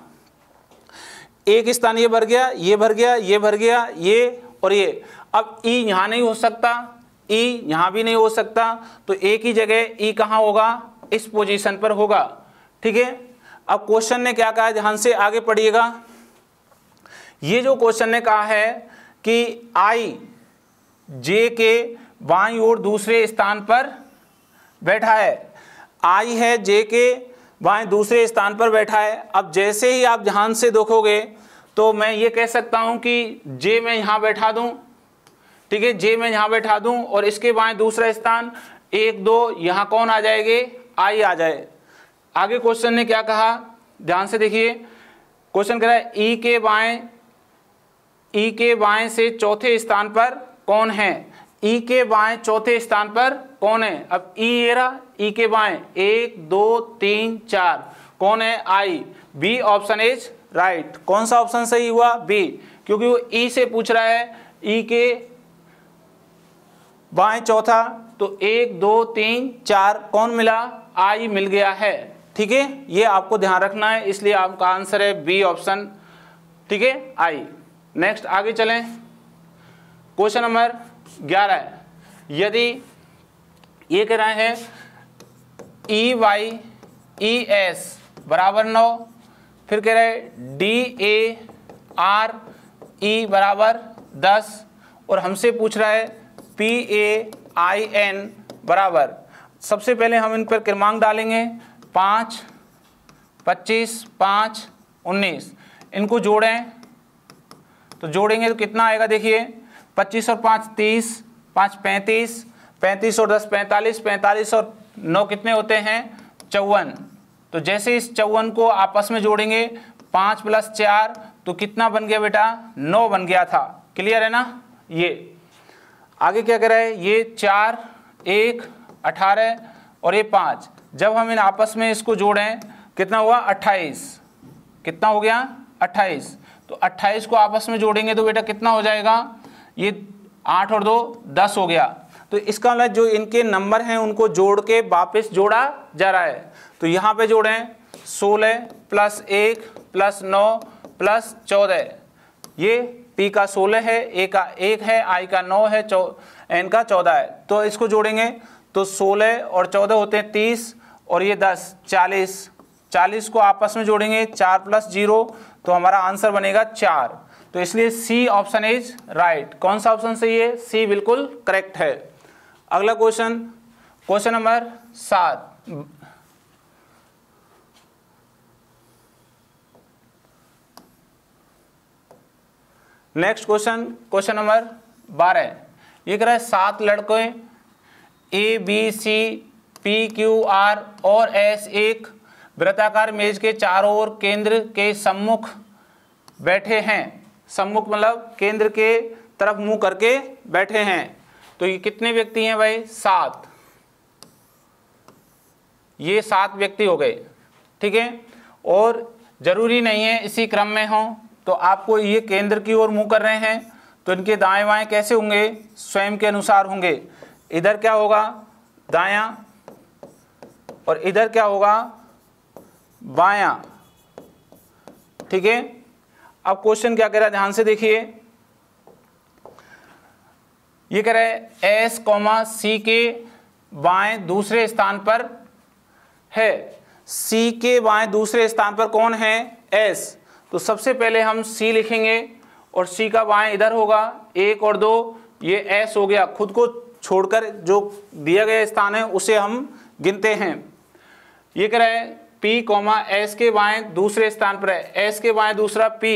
एक स्थान ये भर गया, ये भर गया, ये भर गया, ये और ये। अब ई यहाँ नहीं हो सकता, ई यहाँ भी नहीं हो सकता, तो एक ही जगह ई कहाँ होगा? इस पोजीशन पर होगा, ठीक है। अब क्वेश्चन ने क्या कहा, ध्यान से आगे पढ़िएगा। ये जो क्वेश्चन ने कहा है कि आई जे के बाईं ओर दूसरे स्थान पर बैठा है। आई है जे के बाएं दूसरे स्थान पर बैठा है। अब जैसे ही आप ध्यान से देखोगे तो मैं ये कह सकता हूं कि जे मैं यहाँ बैठा दूं, ठीक है, जे मैं यहाँ बैठा दूं और इसके बाएं दूसरा स्थान 1 2 यहाँ कौन आ जाएंगे? आई आ जाए। आगे क्वेश्चन ने क्या कहा, ध्यान से देखिए। क्वेश्चन कह रहा है ई के बाएं से चौथे स्थान पर कौन है? ई के बाएं चौथे स्थान पर कौन है? अब ई ये रहा, ई के बाएं 1 2 3 4 कौन है? आई। B option is right. कौन सा ऑप्शन सही हुआ? बी, क्योंकि वो ई से पूछ रहा है, ई के बाएं चौथा, तो 1 2 3 4 कौन मिला? आई मिल गया है, ठीक है। ये आपको ध्यान रखना है, इसलिए आपका आंसर है बी ऑप्शन, ठीक है, आई। नेक्स्ट आगे चलें। क्वेश्चन नंबर 11 है, यदि ये कह रहे हैं ई वाई ई एस बराबर 9, फिर कह रहे हैं डी ए आर ई बराबर 10 और हमसे पूछ रहा है पी ए आई एन बराबर, सबसे पहले हम इन पर क्रमांक डालेंगे 5 25 5 19, इनको जोड़ें तो जोड़ेंगे तो कितना आएगा? देखिए 25 और 5 30, 5 35, 35 और 10 45, 45 और 9 कितने होते हैं? 54। तो जैसे इस 54 को आपस में जोड़ेंगे 5 + 4 तो कितना बन गया बेटा? 9 बन गया था। क्लियर है ना? ये आगे क्या कर रहा है, ये 4 1 18 और ये 5, जब हम इन आपस में इसको जोड़ें कितना हुआ? 28। कितना हो गया? 28। तो 28 को आपस में जोड़ेंगे तो बेटा कितना हो जाएगा? ये 8 और 2 10 हो गया। तो इसका मतलब जो इनके नंबर हैं उनको जोड़ के वापस जोड़ा जा रहा है। तो यहाँ पे जोड़ें 16 + 1 + 9 + 14, ये पी का 16 है, ए का 1 है, आई का 9 है, एन का 14 है। तो इसको जोड़ेंगे तो 16 और 14 होते हैं 30 और ये 10 40, 40 को आपस में जोड़ेंगे 4 + 0 तो हमारा आंसर बनेगा 4। तो इसलिए सी ऑप्शन इज राइट। कौन सा ऑप्शन सही है? सी बिल्कुल करेक्ट है। अगला क्वेश्चन, क्वेश्चन नंबर 7। नेक्स्ट क्वेश्चन, क्वेश्चन नंबर 12। ये कह रहा है 7 लड़के A B C P Q R और एस एक वृत्ताकार मेज के चारों ओर केंद्र के सम्मुख बैठे हैं। सम्मुख मतलब केंद्र के तरफ मुंह करके बैठे हैं। तो ये कितने व्यक्ति हैं भाई? 7। ये 7 व्यक्ति हो गए, ठीक है। और जरूरी नहीं है इसी क्रम में हो, तो आपको ये केंद्र की ओर मुंह कर रहे हैं तो इनके दाएं बाएं कैसे होंगे? स्वयं के अनुसार होंगे। इधर क्या होगा? दायां, और इधर क्या होगा? बायां, ठीक है। अब क्वेश्चन क्या कह रहा है, ध्यान से देखिए। ये कह रहा है एस कॉमा सी के बाएं दूसरे स्थान पर है। सी के बाएं दूसरे स्थान पर कौन है? एस। तो सबसे पहले हम सी लिखेंगे और सी का बाएं इधर होगा 1 और 2, ये एस हो गया। खुद को छोड़कर जो दिया गया स्थान है उसे हम गिनते हैं। ये कह रहा है पी कॉमा एस के बाएं दूसरे स्थान पर है। एस के बाएं दूसरा पी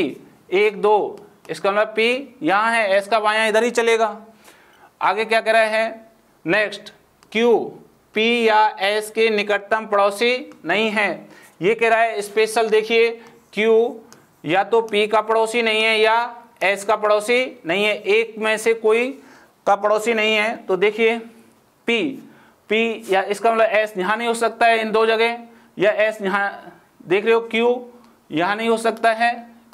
1 2, इसका मतलब पी यहाँ है, एस का बायां इधर ही चलेगा। आगे क्या कह रहा है? नेक्स्ट क्यू पी या एस के निकटतम पड़ोसी नहीं है। ये कह रहा है स्पेशल, देखिए क्यू या तो पी का पड़ोसी नहीं है या एस का पड़ोसी नहीं है, एक में से कोई का पड़ोसी नहीं है। तो देखिए पी या इसका मतलब एस यहाँ नहीं हो सकता है इन दो जगह, या एस यहाँ देख रहे हो क्यू यहाँ नहीं हो सकता है,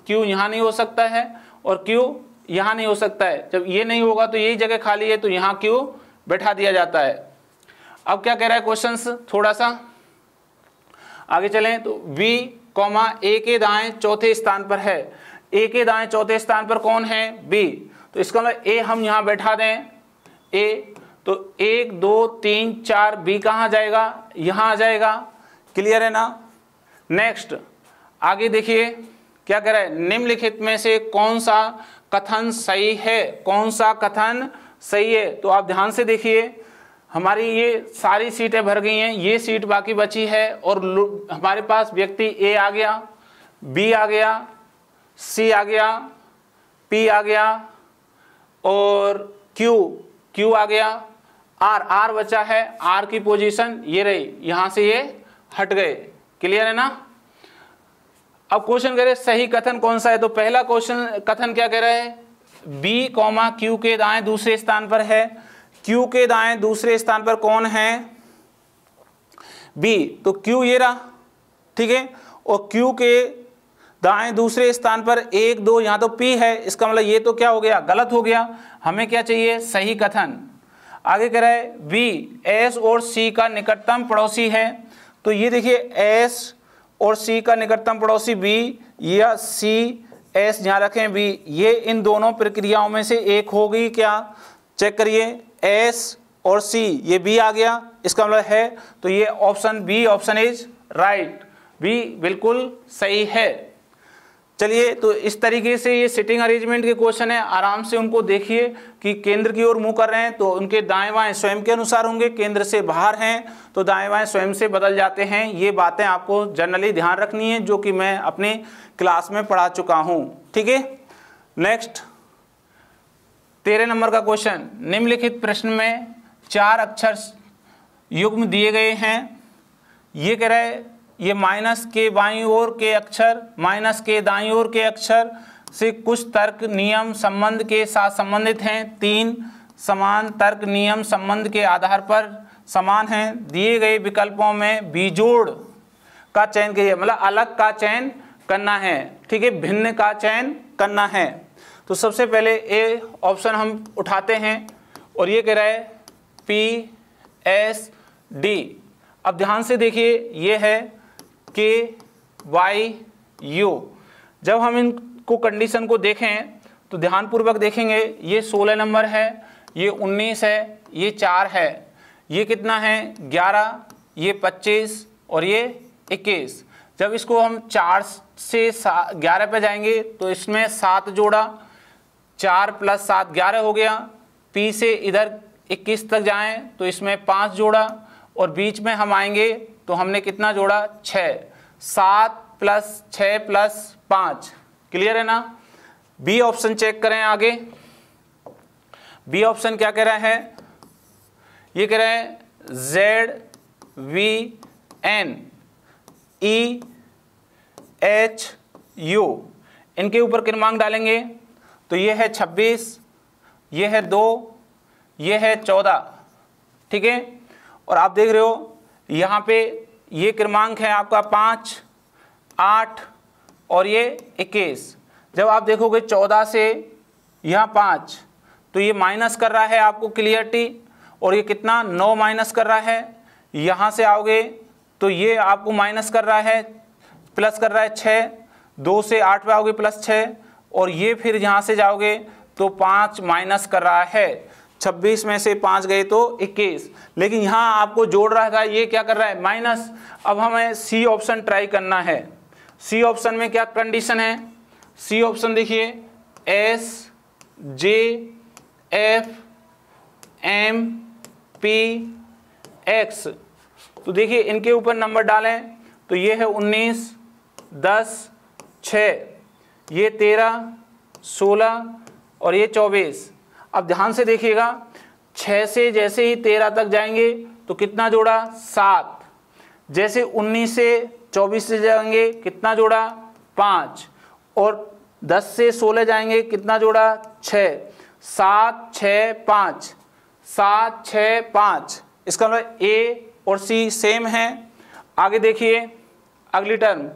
क्यू यहाँ नहीं हो सकता है और क्यू यहाँ नहीं हो सकता है। जब ये नहीं होगा तो यही जगह खाली है तो यहाँ क्यू बैठा दिया जाता है। अब क्या कह रहा है क्वेश्चंस, थोड़ा सा आगे चलें। तो बी कॉमा ए के दाएं चौथे स्थान पर है। ए के दाएं चौथे स्थान पर कौन है? बी। तो इसका मतलब ए हम यहाँ बैठा दें ए, तो 1 2 3 4 बी कहाँ जाएगा? यहाँ आ जाएगा। क्लियर है ना? नेक्स्ट आगे देखिए क्या कह रहा है, निम्नलिखित में से कौन सा कथन सही है? कौन सा कथन सही है? तो आप ध्यान से देखिए, हमारी ये सारी सीटें भर गई हैं, ये सीट बाकी बची है और हमारे पास व्यक्ति ए आ गया, बी आ गया, सी आ गया, पी आ गया और क्यू आ गया, आर बचा है। आर की पोजीशन ये रही, यहां से ये हट गए। क्लियर है ना? अब क्वेश्चन कह रहे सही कथन कौन सा है? तो पहला क्वेश्चन कथन क्या कह रहा है, बी कॉमा क्यू के दाएं दूसरे स्थान पर है। क्यू के दाएं दूसरे स्थान पर कौन है? बी। तो क्यू ये रहा, ठीक है, और क्यू के दाएं दूसरे स्थान पर 1 2 यहाँ तो पी है, इसका मतलब ये तो क्या हो गया, गलत हो गया। हमें क्या चाहिए? सही कथन। आगे कह रहा है बी एस और सी का निकटतम पड़ोसी है। तो ये देखिए एस और सी का निकटतम पड़ोसी बी, या सी एस यहाँ रखें बी, ये इन दोनों प्रक्रियाओं में से एक होगी क्या? चेक करिए, एस और सी, ये बी आ गया, इसका मतलब है। तो ये option B option is right, B बिल्कुल सही है। चलिए, तो इस तरीके से ये सिटिंग अरेंजमेंट के क्वेश्चन है। आराम से उनको देखिए कि केंद्र की ओर मुंह कर रहे हैं तो उनके दाएं बाएं स्वयं के अनुसार होंगे, केंद्र से बाहर हैं तो दाएं बाएं स्वयं से बदल जाते हैं। ये बातें आपको जनरली ध्यान रखनी है, जो कि मैं अपने क्लास में पढ़ा चुका हूँ, ठीक है। नेक्स्ट 13 नंबर का क्वेश्चन, निम्नलिखित प्रश्न में 4 अक्षर युग्म दिए गए हैं। ये कह रहा है ये माइनस के बाईं ओर के अक्षर माइनस के दाईं ओर के अक्षर से कुछ तर्क नियम संबंध के साथ संबंधित हैं। 3 समान तर्क नियम संबंध के आधार पर समान हैं। दिए गए विकल्पों में बिजोड़ का चयन कीजिए, मतलब अलग का चयन करना है, ठीक है, भिन्न का चयन करना है। तो सबसे पहले ए ऑप्शन हम उठाते हैं और ये कह रहा है पी एस डी। अब ध्यान से देखिए, ये है के वाई यू। जब हम इनको कंडीशन को देखें तो ध्यानपूर्वक देखेंगे, ये 16 नंबर है, ये 19 है, ये 4 है, ये कितना है 11, ये 25 और ये 21। जब इसको हम 4 से 11 पे जाएंगे तो इसमें 7 जोड़ा, 4 + 7 11 हो गया। P से इधर 21 तक जाएं तो इसमें 5 जोड़ा, और बीच में हम आएंगे तो हमने कितना जोड़ा, 6। 7 + 6 + 5, क्लियर है ना। बी ऑप्शन चेक करें आगे। बी ऑप्शन क्या कह रहा है, ये कह रहे हैं ZVNEHU, इनके ऊपर क्रमांक डालेंगे तो ये है 26, ये है 2, ये है 14, ठीक है। और आप देख रहे हो यहाँ पे ये क्रमांक है आपका 5, 8 और ये 21। जब आप देखोगे 14 से यहाँ 5 तो ये माइनस कर रहा है आपको क्लियरिटी, और ये कितना 9 माइनस कर रहा है। यहाँ से आओगे तो ये आपको माइनस कर रहा है, प्लस कर रहा है 6, 2 से 8 पे आओगे +6, और ये फिर यहाँ से जाओगे तो 5 माइनस कर रहा है। 26 में से 5 गए तो 21, लेकिन यहाँ आपको जोड़ रहा था, ये क्या कर रहा है, माइनस। अब हमें सी ऑप्शन ट्राई करना है। सी ऑप्शन में क्या कंडीशन है, सी ऑप्शन देखिए SJFMPX, तो देखिए इनके ऊपर नंबर डालें तो ये है 19, 10, 6, ये 13, 16 और ये 24। अब ध्यान से देखिएगा, 6 से जैसे ही 13 तक जाएंगे तो कितना जोड़ा, 7। जैसे 19 से 24 से जाएंगे कितना जोड़ा, 5। और 10 से 16 जाएंगे कितना जोड़ा, 6। 7, 6, 5, 7, 6, 5। इसका मतलब ए और सी सेम है। आगे देखिए अगली टर्म,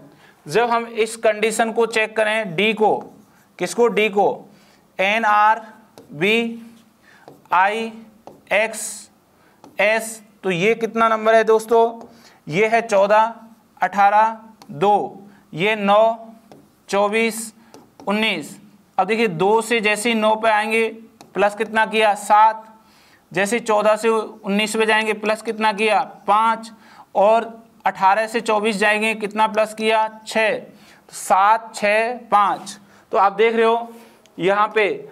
जब हम इस कंडीशन को चेक करें, डी को, किसको, डी को, NRBIXS, तो ये कितना नंबर है दोस्तों, ये है 14, 18, 2, ये 9, 24, 19। अब देखिए 2 से जैसे ही 9 पे आएंगे प्लस कितना किया, 7। जैसे 14 से 19 पे जाएंगे प्लस कितना किया, 5। और 18 से 24 जाएंगे कितना प्लस किया, 6। 7, 6, 5। तो आप देख रहे हो यहाँ पे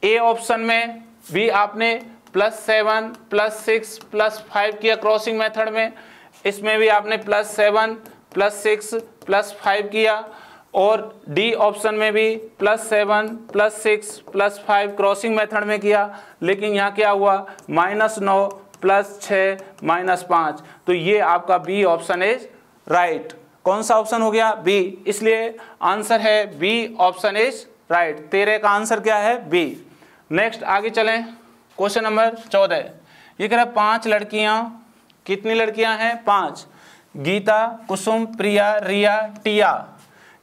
ए ऑप्शन में भी आपने +7, +6, +5 किया क्रॉसिंग मेथड में, इसमें भी आपने +7, +6, +5 किया, और डी ऑप्शन में भी +7, +6, +5 क्रॉसिंग मेथड में किया। लेकिन यहाँ क्या हुआ, -9, +6, -5। तो ये आपका बी ऑप्शन इज राइट। कौन सा ऑप्शन हो गया, बी। इसलिए आंसर है बी ऑप्शन इज राइट। 13 का आंसर क्या है, बी। नेक्स्ट आगे चलें, क्वेश्चन नंबर 14। ये कह रहा है 5 लड़कियां, कितनी लड़कियां हैं, 5। गीता, कुसुम, प्रिया, रिया, टिया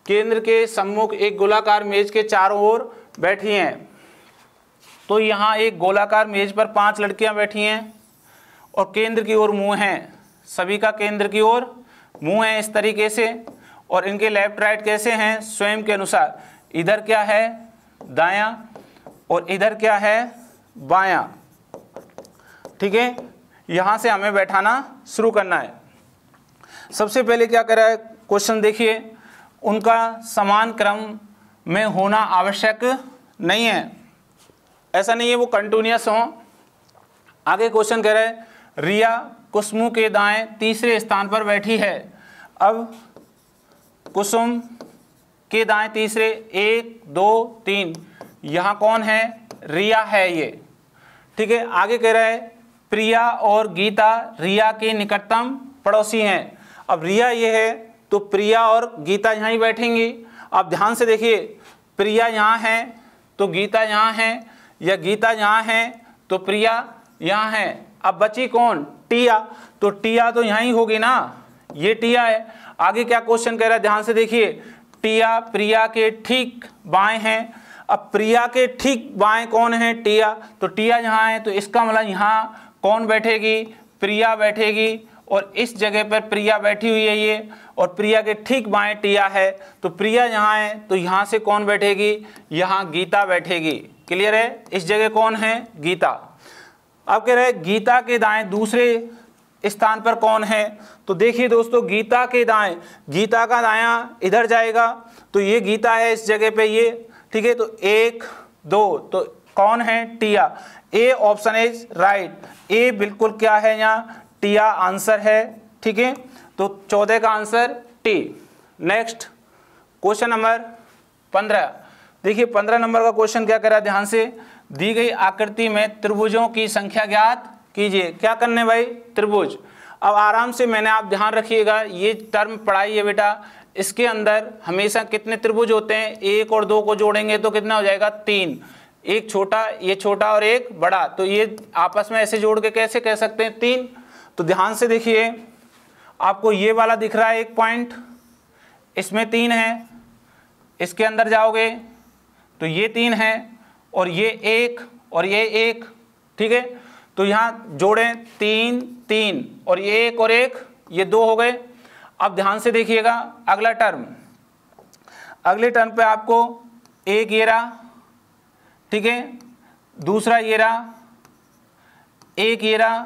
केंद्र के सम्मुख एक गोलाकार मेज के चारों ओर बैठी हैं। तो यहाँ एक गोलाकार मेज पर 5 लड़कियां बैठी हैं और केंद्र की ओर मुंह हैं, सभी का केंद्र की ओर मुंह है इस तरीके से। और इनके लेफ्ट राइट कैसे हैं, स्वयं के अनुसार। इधर क्या है, दायां, और इधर क्या है, बायां, ठीक है। यहाँ से हमें बैठाना शुरू करना है। सबसे पहले क्या कर रहा है क्वेश्चन, देखिए उनका समान क्रम में होना आवश्यक नहीं है, ऐसा नहीं है वो कंटिन्यूअस हो। आगे क्वेश्चन कह रहा है रिया कुसुम के दाएं तीसरे स्थान पर बैठी है। अब कुसुम के दाएं तीसरे, 1, 2, 3, यहाँ कौन है, रिया है ये, ठीक है। आगे कह रहा है प्रिया और गीता रिया के निकटतम पड़ोसी हैं। अब रिया ये है तो प्रिया और गीता यहाँ ही बैठेंगी। आप ध्यान से देखिए, प्रिया यहाँ है तो गीता यहाँ है, या गीता यहाँ है तो प्रिया यहाँ है। अब बची कौन, टिया, तो टिया तो यहाँ ही होगी ना, ये टिया है। आगे क्या क्वेश्चन कह रहा है, ध्यान से देखिए, टिया प्रिया के ठीक बाएं हैं। अब प्रिया के ठीक बाएं कौन है, टिया, तो टिया यहाँ है, तो इसका मतलब यहाँ कौन बैठेगी, प्रिया बैठेगी। और इस जगह पर प्रिया बैठी हुई है ये, और प्रिया के ठीक बाएं टिया है, तो प्रिया यहाँ है, तो यहाँ से कौन बैठेगी, यहाँ गीता बैठेगी। क्लियर है, इस जगह कौन है, गीता। अब कह रहे हैं गीता के दाएं दूसरे स्थान पर कौन है? तो देखिए दोस्तों, गीता के दाएं, गीता का दायां इधर जाएगा तो ये गीता है इस जगह पे ये, ठीक है। तो 1 2, तो कौन है? टिया। ए ऑप्शन इज राइट, ए बिल्कुल क्या है यहाँ? टिया आंसर है, ठीक है। तो 14 का answer T. Next question number 15। देखिए 15 नंबर का क्वेश्चन क्या करा, ध्यान से। दी गई आकृति में त्रिभुजों की संख्या ज्ञात कीजिए। क्या करने भाई? त्रिभुज। अब आराम से, मैंने आप ध्यान रखिएगा, ये टर्म पढ़ाई है बेटा। इसके अंदर हमेशा कितने त्रिभुज होते हैं? 1 और 2 को जोड़ेंगे तो कितना हो जाएगा? 3। एक छोटा, ये छोटा और एक बड़ा, तो ये आपस में ऐसे जोड़ के कैसे कह सकते हैं? 3। तो ध्यान से देखिए, आपको ये वाला दिख रहा है एक पॉइंट, इसमें 3 है। इसके अंदर जाओगे तो ये 3 है और ये 1 और ये 1, ठीक है। तो यहाँ जोड़ें 3 3 और ये 1 और 1, ये 2 हो गए। अब ध्यान से देखिएगा अगला टर्म, अगले टर्म पे आपको एक ये रहा, ठीक है, दूसरा ये रहा, एक ये रहा,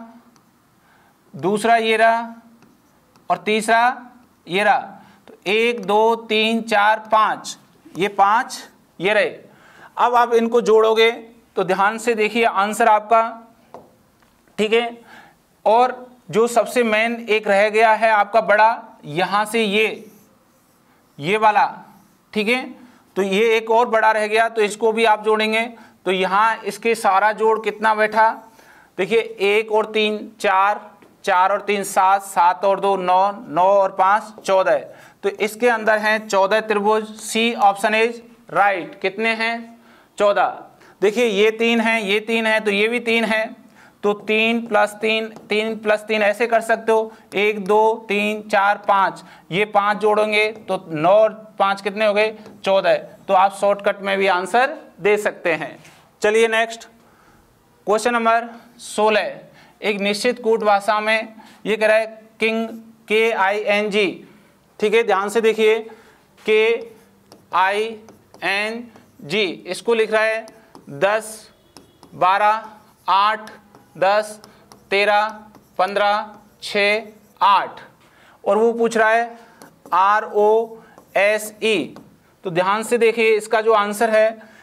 दूसरा ये रहा और तीसरा ये रहा। तो 1 2 3 4 5, ये 5 ये रहे। अब आप इनको जोड़ोगे तो ध्यान से देखिए आंसर आपका, ठीक है। और जो सबसे मेन एक रह गया है आपका बड़ा, यहाँ से ये वाला, ठीक है। तो ये एक और बड़ा रह गया, तो इसको भी आप जोड़ेंगे तो यहाँ इसके सारा जोड़ कितना बैठा? देखिए 1 और 3 4, 4 और 3 7, 7 और 2 9, 9 और 5 14। तो इसके अंदर हैं 14 त्रिभुज। C option is right. कितने हैं? 14। देखिए ये 3 है, ये 3 है, तो ये भी 3 है। तो 3 + 3, 3 + 3 ऐसे कर सकते हो, 1 2 3 4 5, ये 5 जोड़ेंगे तो 9 और 5 कितने हो गए? 14। तो आप शॉर्टकट में भी आंसर दे सकते हैं। चलिए नेक्स्ट क्वेश्चन नंबर 16। एक निश्चित कूट भाषा में ये कह रहा है किंग, KING, ठीक है। ध्यान से देखिए, KING, इसको लिख रहा है 10 12 8 10 13 15 6 8 और वो पूछ रहा है ROSE। तो ध्यान से देखिए, इसका जो आंसर है,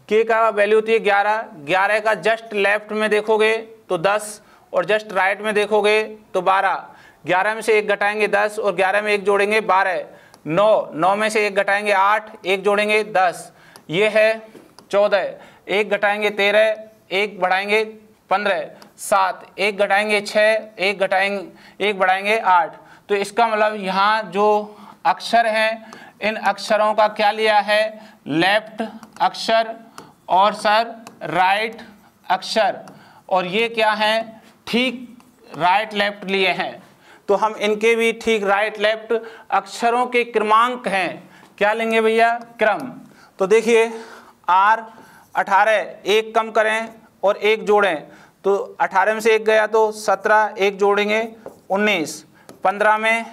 के का वैल्यू होती है 11, 11 का जस्ट लेफ्ट में देखोगे तो 10 और जस्ट राइट में देखोगे तो 12, 11 में से 1 घटाएंगे 10 और 11 में 1 जोड़ेंगे 12, 9, 9 में से 1 घटाएंगे 8, 1 जोड़ेंगे 10, ये है 14, 1 घटाएंगे 13, 1 बढ़ाएंगे 15, 7, 1 घटाएंगे 6, 1 बढ़ाएंगे 8। तो इसका मतलब यहाँ जो अक्षर हैं, इन अक्षरों का क्या लिया है? लेफ्ट अक्षर और सर राइट अक्षर, और ये क्या है? ठीक राइट लेफ्ट लिए हैं। तो हम इनके भी ठीक राइट लेफ्ट अक्षरों के क्रमांक हैं, क्या लेंगे भैया? क्रम। तो देखिए R 18, 1 कम करें और 1 जोड़ें तो 18 में से 1 गया तो 17, 1 जोड़ेंगे 19, 15 में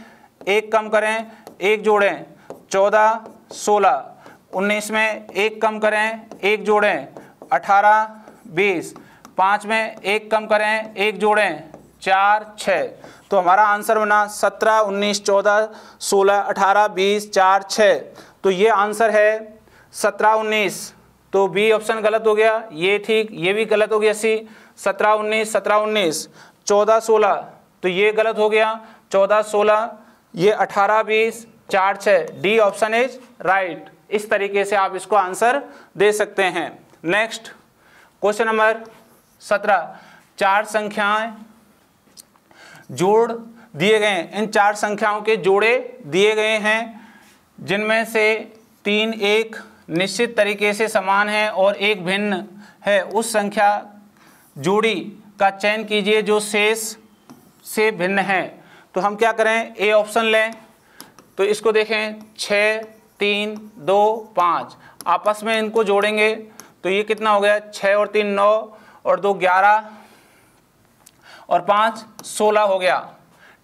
1 कम करें 1 जोड़ें 14, 16, 19 में 1 कम करें 1 जोड़ें 18, 20, 5 में 1 कम करें 1 जोड़ें 4, 6। तो हमारा आंसर बना 17, 19, 14, 16, 18, 20, 4, 6। तो ये आंसर है 17, 19। तो बी ऑप्शन गलत हो गया, ये ठीक, ये भी गलत हो गया सी। 17, 19, 17, 19, 14, 16, तो ये गलत हो गया 14, 16, ये 18, 20, 4, 6। D option is right. इस तरीके से आप इसको आंसर दे सकते हैं। Next question number 17। 4 संख्याएं जोड़ दिए गए हैं, इन 4 संख्याओं के जोड़े दिए गए हैं, जिनमें से 3 एक निश्चित तरीके से समान है और एक भिन्न है। उस संख्या जोड़ी का चयन कीजिए जो शेष से भिन्न है। तो हम क्या करें? ए ऑप्शन लें। तो इसको देखें, 6, 3, 2, 5, आपस में इनको जोड़ेंगे तो ये कितना हो गया? 6 और 3 9 और 2 11 और 5 16 हो गया,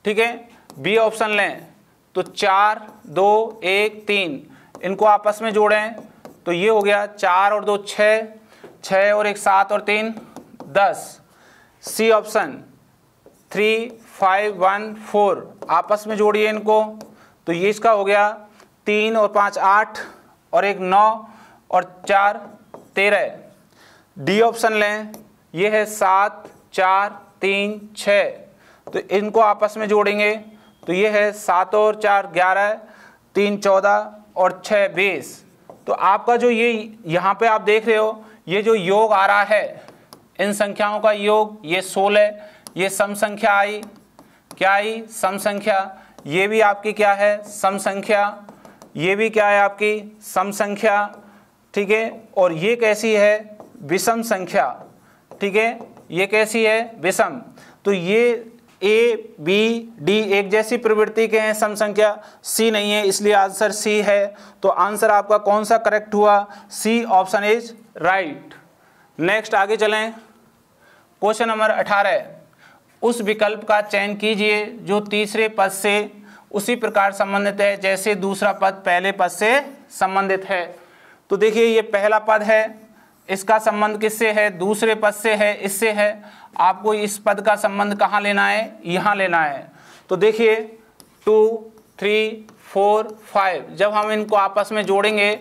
ठीक है। बी ऑप्शन लें तो 4, 2, 1, 3, इनको आपस में जोड़ें तो ये हो गया 4 और 2 6, 6 और 1 7 और 3 10। सी ऑप्शन 3, 5 1 4, आपस में जोड़िए इनको, तो ये इसका हो गया 3 और 5 8 और 1 9 और 4 13। डी ऑप्शन लें, ये है 7 4 3 6, तो इनको आपस में जोड़ेंगे तो ये है 7 और 4 11, 3 14 और 6 20। तो आपका जो ये यहाँ पे आप देख रहे हो, ये जो योग आ रहा है इन संख्याओं का योग, ये 16, ये सम संख्या आई, क्या आई? सम संख्या। ये भी आपकी क्या है? सम संख्या। ये भी क्या है आपकी? सम संख्या, ठीक है। और ये कैसी है? विषम संख्या, ठीक है। ये कैसी है? विषम। तो ये ए बी डी एक जैसी प्रवृत्ति के हैं, सम संख्या। सी नहीं है, इसलिए आंसर सी है। तो आंसर आपका कौन सा करेक्ट हुआ? C option is right. Next आगे चलें। क्वेश्चन नंबर 18, उस विकल्प का चयन कीजिए जो तीसरे पद से उसी प्रकार संबंधित है जैसे दूसरा पद पहले पद से संबंधित है। तो देखिए ये पहला पद है, इसका संबंध किससे है? दूसरे पद से है, इससे है। आपको इस पद का संबंध कहाँ लेना है? यहाँ लेना है। तो देखिए 2 3 4 5, जब हम इनको आपस में जोड़ेंगे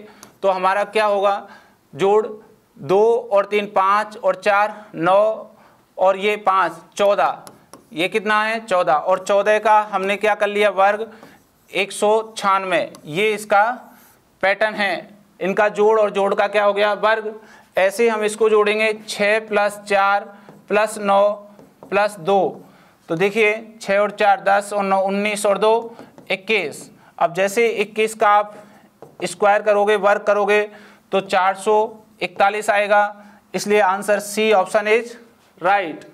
तो हमारा क्या होगा? जोड़ 2 और 3 5 और 4 9 और ये 5 14, ये कितना है? 14, और 14 का हमने क्या कर लिया? वर्ग 196। ये इसका पैटर्न है, इनका जोड़ और जोड़ का क्या हो गया? वर्ग। ऐसे हम इसको जोड़ेंगे 6 + 4 + 9 + 2, तो देखिए 6 और 4 10 और 9 19 और 2 21। अब जैसे 21 का आप स्क्वायर करोगे, वर्ग करोगे तो 441 आएगा, इसलिए answer C option is right,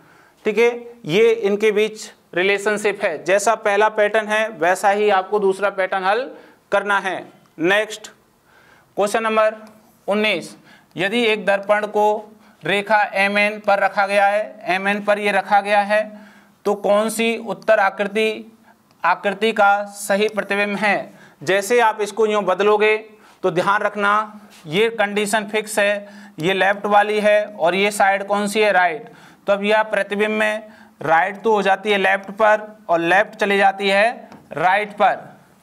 ठीक है। ये इनके बीच रिलेशनशिप है, जैसा पहला पैटर्न है वैसा ही आपको दूसरा पैटर्न हल करना है। नेक्स्ट क्वेश्चन नंबर 19, यदि एक दर्पण को रेखा MN पर रखा गया है, MN पर ये रखा गया है, तो कौन सी उत्तर आकृति का सही प्रतिबिंब है? जैसे आप इसको यूँ बदलोगे तो ध्यान रखना ये कंडीशन फिक्स है, ये लेफ्ट वाली है और ये साइड कौन सी है? राइट। तो अब यह प्रतिबिंब में राइट तो हो जाती है लेफ्ट पर और लेफ्ट चली जाती है राइट पर।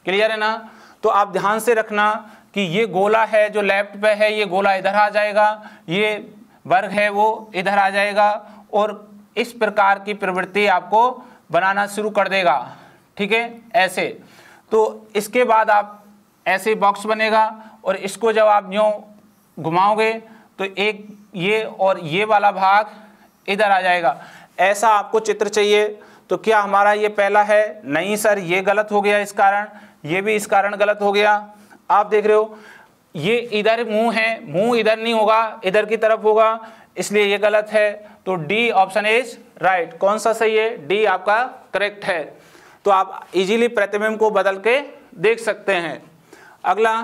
क्लियर है ना? तो आप ध्यान से रखना कि ये गोला है जो लेफ्ट पे है, ये गोला इधर आ जाएगा, ये वर्ग है वो इधर आ जाएगा, और इस प्रकार की प्रवृत्ति आपको बनाना शुरू कर देगा, ठीक है, ऐसे। तो इसके बाद आप ऐसे बॉक्स बनेगा और इसको जब आप यूँ घुमाओगे तो एक ये और ये वाला भाग इधर आ जाएगा। ऐसा आपको चित्र चाहिए। तो क्या हमारा ये पहला है? नहीं सर, ये गलत हो गया इस कारण, ये भी इस कारण गलत हो गया। आप देख रहे हो ये इधर मुंह है, मुंह इधर नहीं होगा, इधर की तरफ होगा, इसलिए ये गलत है। तो डी ऑप्शन इज राइट। कौन सा सही है? डी आपका करेक्ट है। तो आप इजीली प्रतिबिंब को बदल के देख सकते हैं। अगला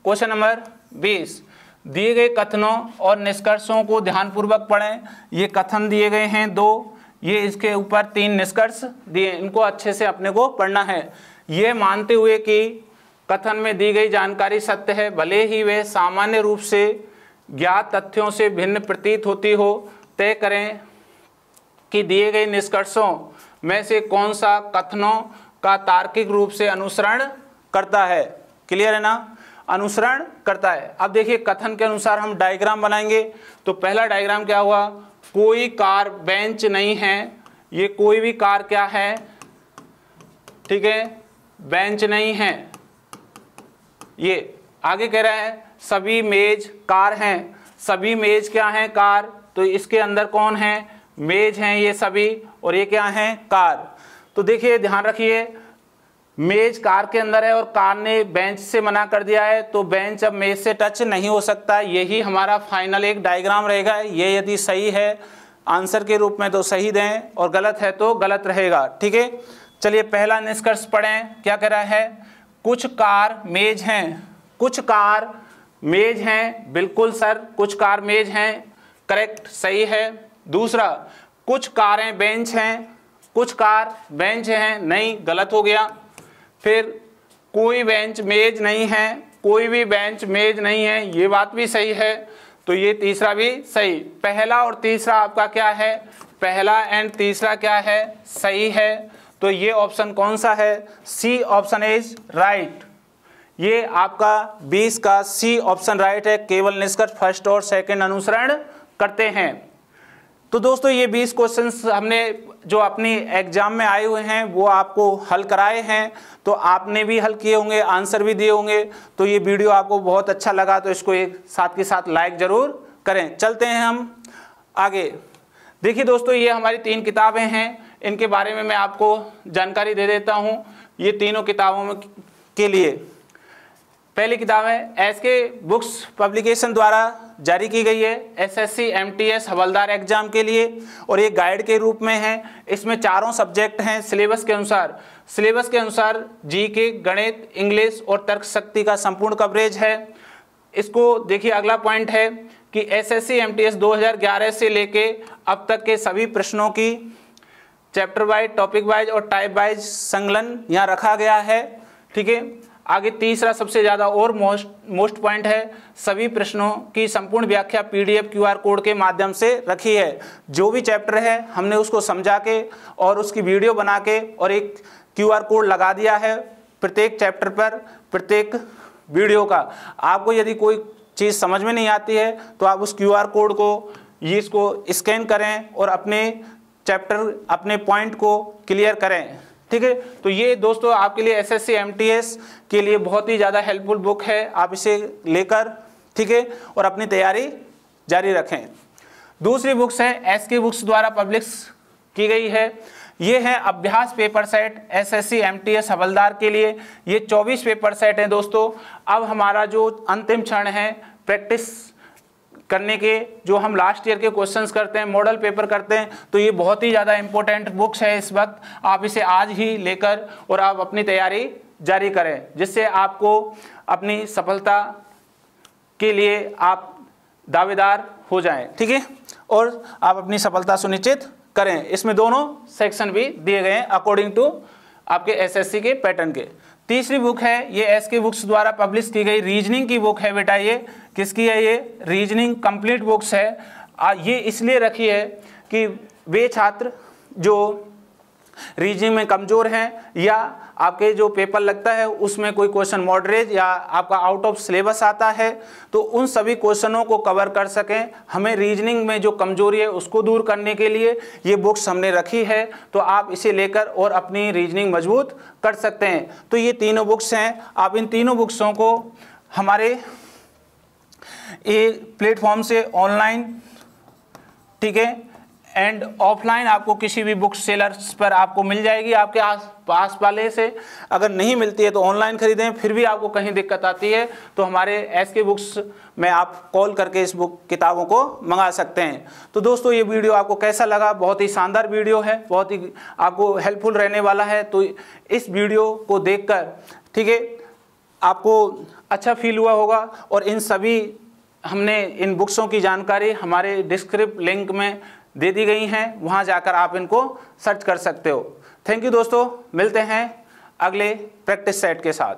क्वेश्चन नंबर 20, दिए गए कथनों और निष्कर्षों को ध्यानपूर्वक पढ़ें। ये कथन दिए गए हैं 2, ये इसके ऊपर 3 निष्कर्ष दिए, इनको अच्छे से अपने को पढ़ना है। ये मानते हुए कि कथन में दी गई जानकारी सत्य है, भले ही वे सामान्य रूप से ज्ञात तथ्यों से भिन्न प्रतीत होती हो, तय करें कि दिए गए निष्कर्षों में से कौन सा कथनों का तार्किक रूप से अनुसरण करता है। क्लियर है ना? अनुसरण करता है। अब देखिए कथन के अनुसार हम डायग्राम बनाएंगे। तो पहला डायग्राम क्या हुआ? कोई कार बेंच नहीं है, ये कोई भी कार क्या है? ठीक है, बेंच नहीं है। ये आगे कह रहा है सभी मेज कार हैं, सभी मेज क्या हैं? कार। तो इसके अंदर कौन है? मेज हैं ये सभी, और ये क्या हैं? कार। तो देखिए ध्यान रखिए, मेज कार के अंदर है और कार ने बेंच से मना कर दिया है, तो बेंच अब मेज से टच नहीं हो सकता। यही हमारा फाइनल एक डायग्राम रहेगा। ये यदि सही है आंसर के रूप में तो सही दें, और गलत है तो गलत रहेगा, ठीक है। चलिए पहला निष्कर्ष पढ़ें, क्या कह रहा है? कुछ कार मेज हैं, कुछ कार मेज हैं। बिल्कुल सर, कुछ कार मेज हैं, करेक्ट, सही है। दूसरा, कुछ कारें बेंच हैं, कुछ कार बेंच हैं, नहीं, गलत हो गया। फिर कोई बेंच मेज नहीं है, कोई भी बेंच मेज नहीं है, ये बात भी सही है। तो ये तीसरा भी सही। पहला और तीसरा आपका क्या है? पहला एंड तीसरा क्या है? सही है। तो ये ऑप्शन कौन सा है? C option is right. ये आपका 20 का सी ऑप्शन राइट है। केवल निष्कर्ष फर्स्ट और सेकंड अनुसरण करते हैं। तो दोस्तों ये 20 क्वेश्चंस हमने जो अपनी एग्जाम में आए हुए हैं वो आपको हल कराए हैं, तो आपने भी हल किए होंगे, आंसर भी दिए होंगे। तो ये वीडियो आपको बहुत अच्छा लगा तो इसको एक साथ के साथ लाइक जरूर करें। चलते हैं हम आगे। देखिए दोस्तों, ये हमारी 3 किताबें हैं, इनके बारे में मैं आपको जानकारी दे देता हूँ। ये तीनों किताबों में के लिए पहली किताब है एसके बुक्स पब्लिकेशन द्वारा जारी की गई है एसएससी एमटीएस हवलदार एग्जाम के लिए, और ये गाइड के रूप में है। इसमें चारों सब्जेक्ट हैं सिलेबस के अनुसार जीके, गणित, इंग्लिश और तर्क शक्ति का संपूर्ण कवरेज है। इसको देखिए, अगला पॉइंट है कि एसएससी एमटीएस 2011 से लेके अब तक के सभी प्रश्नों की चैप्टर वाइज, टॉपिक वाइज और टाइप वाइज संकलन यहाँ रखा गया है। ठीक है, आगे तीसरा सबसे ज़्यादा और मोस्ट पॉइंट है, सभी प्रश्नों की संपूर्ण व्याख्या पीडीएफ क्यूआर कोड के माध्यम से रखी है। जो भी चैप्टर है हमने उसको समझा के और उसकी वीडियो बना के और एक क्यूआर कोड लगा दिया है प्रत्येक चैप्टर पर, प्रत्येक वीडियो का। आपको यदि कोई चीज़ समझ में नहीं आती है तो आप उस क्यूआर कोड को इसको स्कैन करें और अपने चैप्टर, अपने पॉइंट को क्लियर करें। ठीक है, तो ये दोस्तों आपके लिए एसएससी एमटीएस के लिए बहुत ही ज़्यादा हेल्पफुल बुक है। आप इसे लेकर, ठीक है, और अपनी तैयारी जारी रखें। दूसरी बुक्स है एसके बुक्स द्वारा पब्लिश की गई है। ये है अभ्यास पेपर सेट एसएससी एमटीएस हवलदार के लिए। ये 24 पेपर सेट हैं दोस्तों। अब हमारा जो अंतिम क्षण है प्रैक्टिस करने के, जो हम लास्ट ईयर के क्वेश्चंस करते हैं, मॉडल पेपर करते हैं, तो ये बहुत ही ज़्यादा इंपॉर्टेंट बुक्स है इस वक्त। आप इसे आज ही लेकर और आप अपनी तैयारी जारी करें, जिससे आपको अपनी सफलता के लिए आप दावेदार हो जाएं। ठीक है, और आप अपनी सफलता सुनिश्चित करें। इसमें दोनों सेक्शन भी दिए गए हैं अकॉर्डिंग टू आपके एसएससी के पैटर्न के। तीसरी बुक है ये एसके बुक्स द्वारा पब्लिश की गई रीजनिंग की बुक है बेटा। ये किसकी है? ये रीजनिंग कंप्लीट बुक्स है। ये इसलिए रखी है कि वे छात्र जो रीजनिंग में कमज़ोर हैं या आपके जो पेपर लगता है उसमें कोई क्वेश्चन मॉडरेट या आपका आउट ऑफ सिलेबस आता है, तो उन सभी क्वेश्चनों को कवर कर सकें। हमें रीजनिंग में जो कमजोरी है उसको दूर करने के लिए ये बुक्स हमने रखी है, तो आप इसे लेकर और अपनी रीजनिंग मजबूत कर सकते हैं। तो ये तीनों बुक्स हैं। आप इन तीनों बुक्सों को हमारे ये प्लेटफॉर्म से ऑनलाइन, ठीक है, एंड ऑफलाइन आपको किसी भी बुक सेलर्स पर आपको मिल जाएगी आपके आस वाले से। अगर नहीं मिलती है तो ऑनलाइन खरीदें। फिर भी आपको कहीं दिक्कत आती है तो हमारे एसके बुक्स में आप कॉल करके इस बुक किताबों को मंगा सकते हैं। तो दोस्तों ये वीडियो आपको कैसा लगा? बहुत ही शानदार वीडियो है, बहुत ही आपको हेल्पफुल रहने वाला है। तो इस वीडियो को देखकर, ठीक है, आपको अच्छा फील हुआ होगा। और इन सभी हमने इन बुक्सों की जानकारी हमारे डिस्क्रिप्टिव लिंक में दे दी गई हैं, वहां जाकर आप इनको सर्च कर सकते हो। थैंक यू दोस्तों, मिलते हैं अगले प्रैक्टिस सेट के साथ।